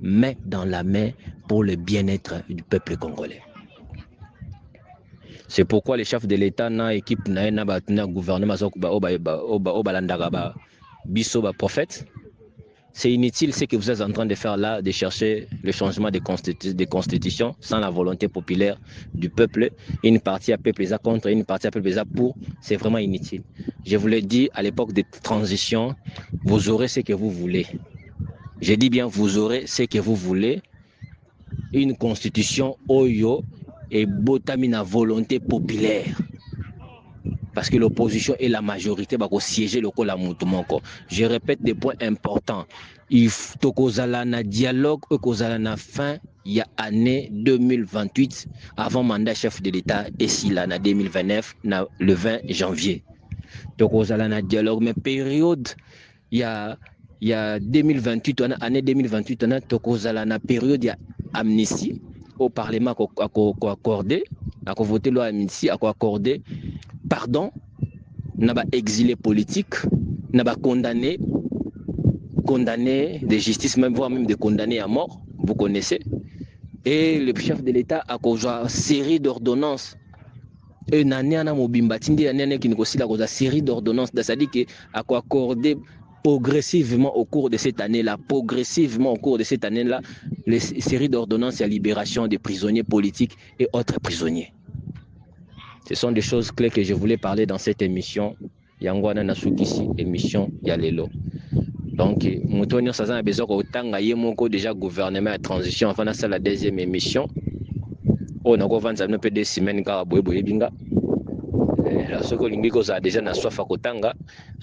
Speaker 1: Main dans la main pour le bien-être du peuple congolais. C'est pourquoi les chefs de l'État na équipe na gouvernement prophète. C'est inutile ce que vous êtes en train de faire là, de chercher le changement des constitutions sans la volonté populaire du peuple. Une partie à peuple contre, une partie à peuple pour. C'est vraiment inutile. Je vous l'ai dit, à l'époque de transition, vous aurez ce que vous voulez. Je dis bien, vous aurez ce que vous voulez. Une constitution Oyo et botamina volonté populaire. Parce que l'opposition et la majorité va siéger le col à Moutoumoko. Je répète des points importants. Il faut que un dialogue et que fin il y a année 2028 avant mandat chef de l'État et si là en 2029 le 20 janvier. Donc on a un dialogue mais période il y a 2028 année 2028 on a une période il y a amnistie au Parlement à accordé, à voter loi amnistie, à accorder pardon, n'a pas exilé politique, n'a pas condamné condamnés de justice, même voire même des condamnés à mort, vous connaissez. Et le chef de l'État a causé une série d'ordonnances. Et une année, on a une série d'ordonnances. C'est-à-dire qu'il a accordé progressivement au cours de cette année-là, les séries d'ordonnances à libération des prisonniers politiques et autres prisonniers. Ce sont des choses clés que je voulais parler dans cette émission. Yangwana Nasukisi, émission Yalelo. Donc, Moutonio Sazan a besoin de déjà gouvernement à transition. Enfin, c'est la deuxième émission. On a fait des semaines car binga. La soko lingiko za déjà na sofa kotanga.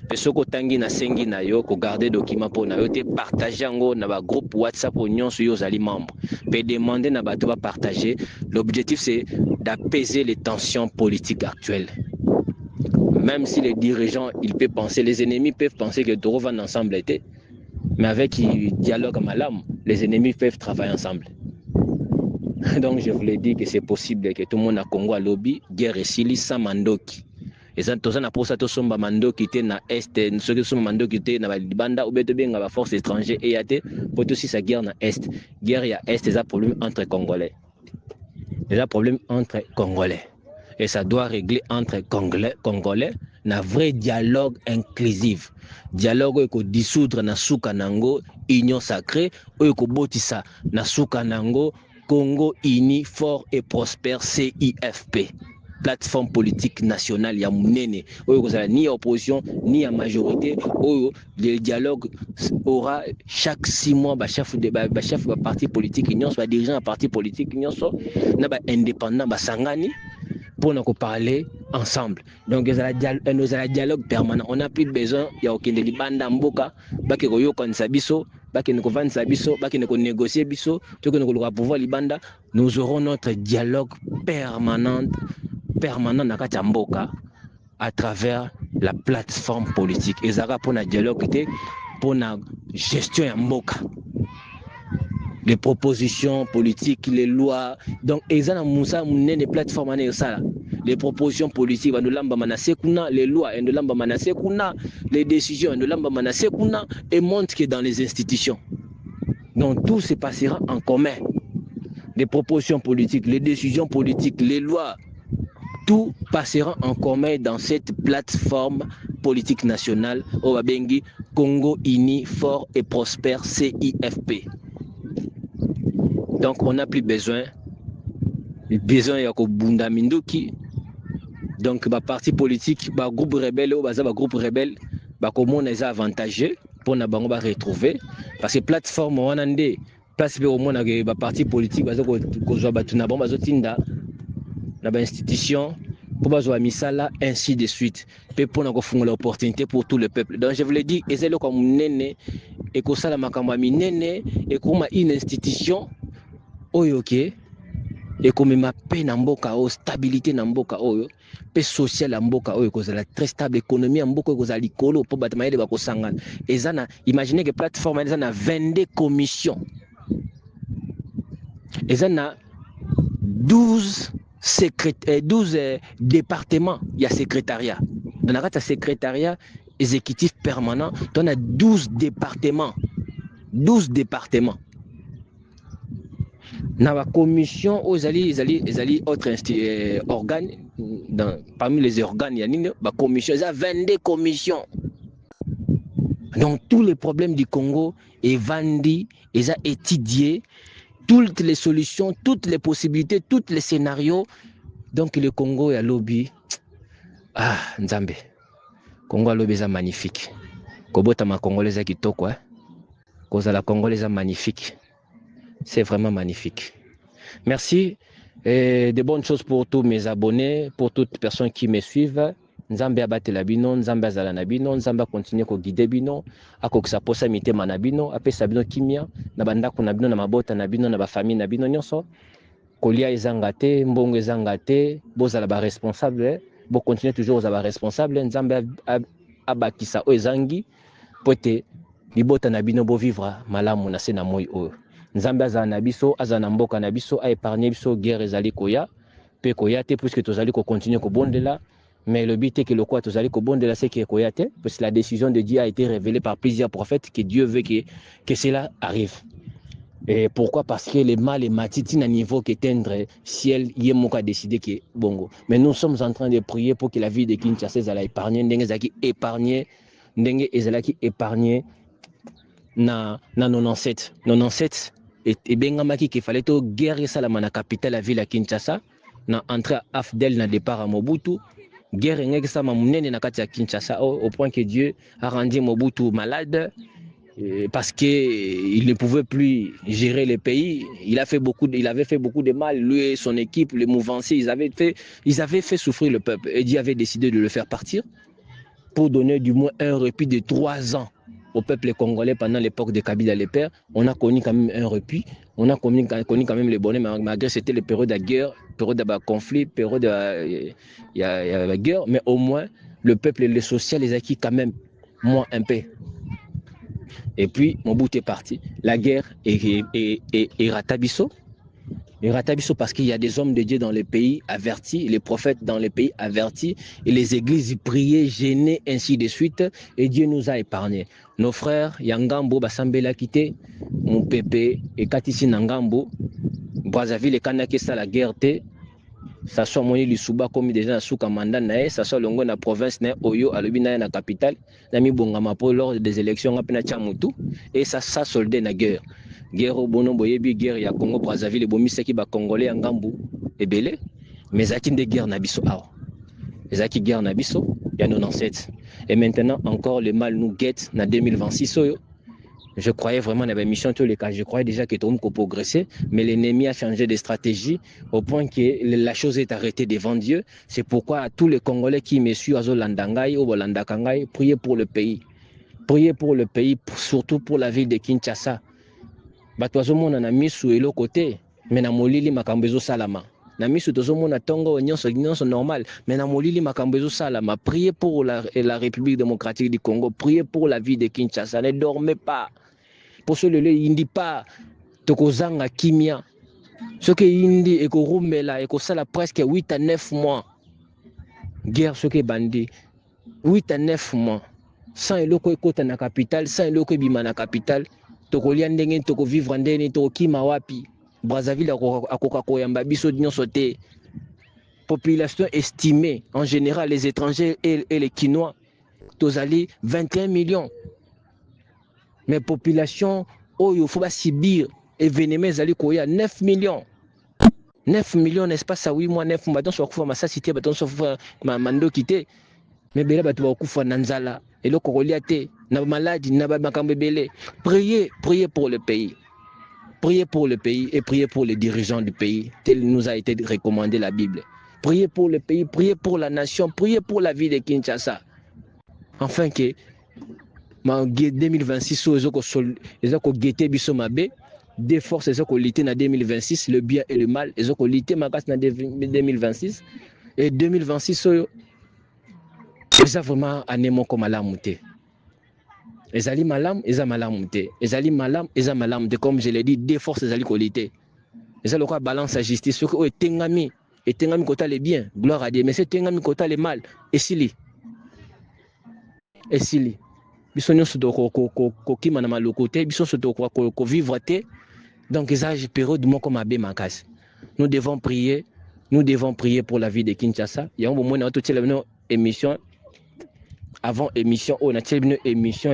Speaker 1: Pesoko tangi na sengi na yo ko garder document pour na yo te partager ngo na ba groupe WhatsApp union sur yo zali membre. Peut demander na bato ba partager. L'objectif c'est d'apaiser les tensions politiques actuelles. Même si les dirigeants, ils peuvent penser, les ennemis peuvent penser que tout va ensemble, mais avec le dialogue à Malam, les ennemis peuvent travailler ensemble. Donc je voulais dire que c'est possible que tout le monde a Congo à lobby, guerre et sili sans mandoki. Et ça, tout ça n'a pas ça, tout ça mandoki était na est, ceux qui sont mandoki était na Libanda ou bien la force étrangère et yate, pour aussi sa guerre na est, guerre et est, c'est un problème entre Congolais. C'est un problème entre Congolais. Et ça doit régler entre Congolais, un vrai dialogue inclusif. Dialogue où dissoudre na souka nango, union sacrée, où botissa na souka nango, Congo uni, fort et prospère, CIFP. Plateforme politique nationale, ya munene, où ni opposition, ni à majorité, où le dialogue aura chaque 6 mois, chef de parti politique, union soit dirigeant à parti politique, union soit indépendant, sangani. Pour nous parler ensemble. Donc, nous avons un dialogue permanent. On n'a plus besoin de Libanda Mboka, négocier, nous aurons notre dialogue permanent à travers la plateforme politique. Et ça pour un dialogue pour la gestion de Mboka. Les propositions politiques, les lois. Donc, les plateformes, les propositions politiques, les lois, les décisions, et montrent que dans les institutions. Donc, tout se passera en commun. Les propositions politiques, les décisions politiques, les lois, tout passera en commun dans cette plateforme politique nationale, Obabengi, Congo uni, fort et prospère, CIFP. Donc, on n'a plus besoin de Bunda Minduki. Donc, le parti politique, le groupe rebelle, comment on est avantagé pour nous retrouver. Parce que la plateforme, on a des parti politique, institution, pour misala, ainsi de suite. Pour nous faire l'opportunité pour tout le peuple. Donc, je voulais dire, c'est comme nene, et que ça, la makamba nene, et comme une institution. Oyoke et comme ma paix n'amboka o stabilité n'amboka oyo paix sociale n'amboka oyo cause la très stable économie n'amboka cause la likolo pour battre de bako sangana et ça na imaginez que plateforme ça na 22 commissions et ça na 12 départements il y a secrétariat dans la secrétariat exécutif permanent on a 12 départements dans la commission, aux autres organes, parmi les organes, il y a une commission, il y a 22 commissions. Donc, tous les problèmes du Congo est vendu, ils ont étudié toutes les solutions, toutes les possibilités, tous les scénarios. Donc, le Congo est à lobby. Ah, Nzambe. Congo à lobby est magnifique. Kobota ma Congolais qui toko, hein. Cause la Congolais est magnifique. C'est vraiment magnifique. Merci et de bonnes choses pour tous mes abonnés, pour toutes les personnes qui me suivent. Nzambe abate la bino, Nzambe azala na bino, Nzambe continue ko guider bino, akokisa posa mitema na bino, apesa bino kimia, na bandako na bino na mabota na bino na ba famille na bino nyonso. Kolia ezanga te, mbongo ezanga te, bozala ba responsable, bo continuer toujours za ba responsable, Nzambe abakisa o ezangi pote libota na bino bo vivre malamu na se na moi o. Nzambe azala na biso, azala na mboka na biso, a épargné biso guerre ezali koya, pe koya te puisque tozali ko continuer ko bondela Mais le but est que le quoi, tous allez qu'au bon de la sécurité, parce que la décision de Dieu a été révélée par plusieurs prophètes que Dieu veut que cela arrive. Et pourquoi? Parce que les mal et matiti à niveau qui éteindre ciel, il a décidé que bongo. Mais nous sommes en train de prier pour que la vie de Kinshasa soit épargnée, épargnée, épargnée na 97 et bengamaki qu'il fallait to guerre ça la capitale la ville à Kinshasa na entrée Afdel na départ à Mobutu. Guerre ngekisa mamunene na kati ya Kinshasa au point que Dieu a rendu Mobutu malade. Parce qu'il ne pouvait plus gérer le pays. Il avait fait beaucoup de mal, lui et son équipe, les mouvanciers, ils avaient fait souffrir le peuple. Et Dieu avait décidé de le faire partir pour donner du moins un répit de 3 ans au peuple congolais pendant l'époque de Kabila le père. On a connu quand même un répit, on a connu quand même le bonheur, malgré c'était les périodes de guerre, période de conflit, période de guerre, mais au moins le peuple et le social les acquis quand même moins un peu. Et puis, Mobutu est parti. La guerre est ratabisso. Et ratabisso parce qu'il y a des hommes de Dieu dans le pays avertis, les prophètes dans le pays avertis, et les églises priaient, gênaient, ainsi de suite. Et Dieu nous a épargnés. Nos frères, Yangambo, Basambela quitté, mon pépé, et Katisi Nangambo, Brazzaville et Kanakesa, la guerre, ça soit moni lisuba comme déjà na suka mandat na ça soit longo na province na Oyo alobi na capitale na mi bongama pour lors des élections apena chamutu et ça soldé na guerre au bono boyebi guerre ya Congo Brazzaville bomisaki ba congolais ya ngambu ebele mais zaki de guerre na biso awa zaki guerre na biso ya 97 et maintenant encore le mal nous guette na 2026 oyo. Je croyais vraiment dans la mission tous les cas. Je croyais déjà que tout le monde progressait, mais l'ennemi a changé de stratégie au point que la chose est arrêtée devant Dieu. C'est pourquoi tous les Congolais qui me suivent à Zolandangaï ou Bolandakangaï, priez pour le pays. Priez pour le pays, surtout pour la ville de Kinshasa. Batoazo mona na misu elo côté, mais na molili makambezo salama. Na misu tozo mona tongo nyonso normal, mais na molili makambezo salama. Priez pour la République démocratique du Congo. Priez pour la ville de Kinshasa. Ne dormez pas. Pour ce lele indi pas tokozanga kimia ce que indi ekorumela ekosala presque 8 à 9 mois guerre ce que bandi 8 à 9 mois sans eloko ekota na capitale sans eloko ebima na capitale tokolia ndenge tokovivre ndenge tokokima wapi Brazzaville akoka koyamba biso nyonso te. Population estimée en général les étrangers et les Quinois tozali 21 millions. Mais population, oh, il faut subir événements, il y a 9 millions. 9 millions, n'est-ce pas ça? Oui, moi, 9 millions, je suis ma cité, je suis ma mando quitté. Mais je suis nanzala. Et le Congoliate, na maladie, na makambebele. Priez pour le pays. Priez pour le pays et priez pour les dirigeants du pays. Tel nous a été recommandé la Bible. Priez pour le pays, priez pour la nation, priez pour la vie de Kinshasa. Enfin que 2026 ezoko guetter biso mabe des forces ezoko lutter na 2026 le bien et le mal ezoko lutter makasi na 2026 et 2026 oyo eza vraiment année moko malamu te ezali malamu eza malamu te ezali malamu eza malamu te comme je l'ai dit des forces ezali ko lutter eza lokwa balance à justice soki oyo etengami kota le bien gloire à Dieu mais c'est etengami kota le mal esili biso nyonso kokima na maloko te biso nyonso kovivre te donc eza période moko mabe makasi. Nous devons prier pour la vie de Kinshasa. Yango bomona ototiela bino émission avant émission on a tiela bino émission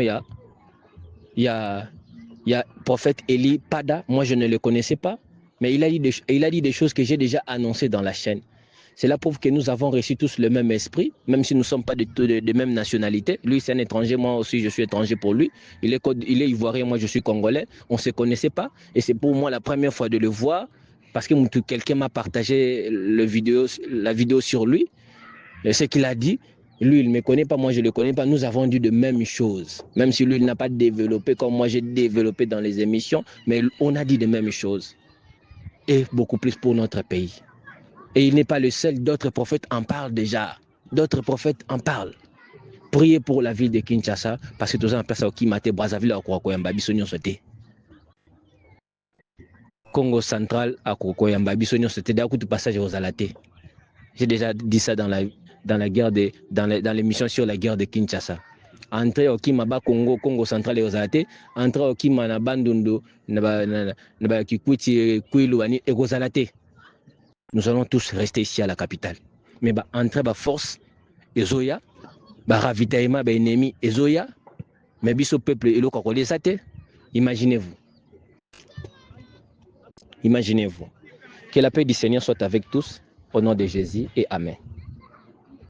Speaker 1: ya prophète Eli Pada. Moi je ne le connaissais pas mais il a dit des choses que j'ai déjà annoncées dans la chaîne. Cela prouve que nous avons reçu tous le même esprit, même si nous ne sommes pas de même nationalité. Lui, c'est un étranger, moi aussi, je suis étranger pour lui. Il est ivoirien, moi, je suis congolais. On ne se connaissait pas. Et c'est pour moi la première fois de le voir, parce que quelqu'un m'a partagé la vidéo sur lui. Et ce qu'il a dit, lui, il ne me connaît pas, moi, je ne le connais pas. Nous avons dit de mêmes choses. Même si lui, il n'a pas développé comme moi, j'ai développé dans les émissions. Mais on a dit de mêmes choses. Et beaucoup plus pour notre pays. Et il n'est pas le seul, d'autres prophètes en parlent déjà. D'autres prophètes en parlent. Priez pour la ville de Kinshasa, parce que tous les gens qui matent Brazzaville à Koyamba, Bissonio Soté. Congo central à Koyamba, Bissonio Soté, d'un coup de passage aux Alaté. J'ai déjà dit ça dans dans la guerre dans les missions sur la guerre de Kinshasa. Entrer au Kimaba Congo central et aux Alate, entrer au Kimana Bandundu, Naba Kikwiti, Kwiluani et Gozalate. Nous allons tous rester ici à la capitale. Mais entrer force, Ezoya, ravitaillement, ennemi, Ezoya, mais biso peuple et le Kakole Sate. Imaginez-vous. Imaginez-vous. Que la paix du Seigneur soit avec tous, au nom de Jésus et Amen.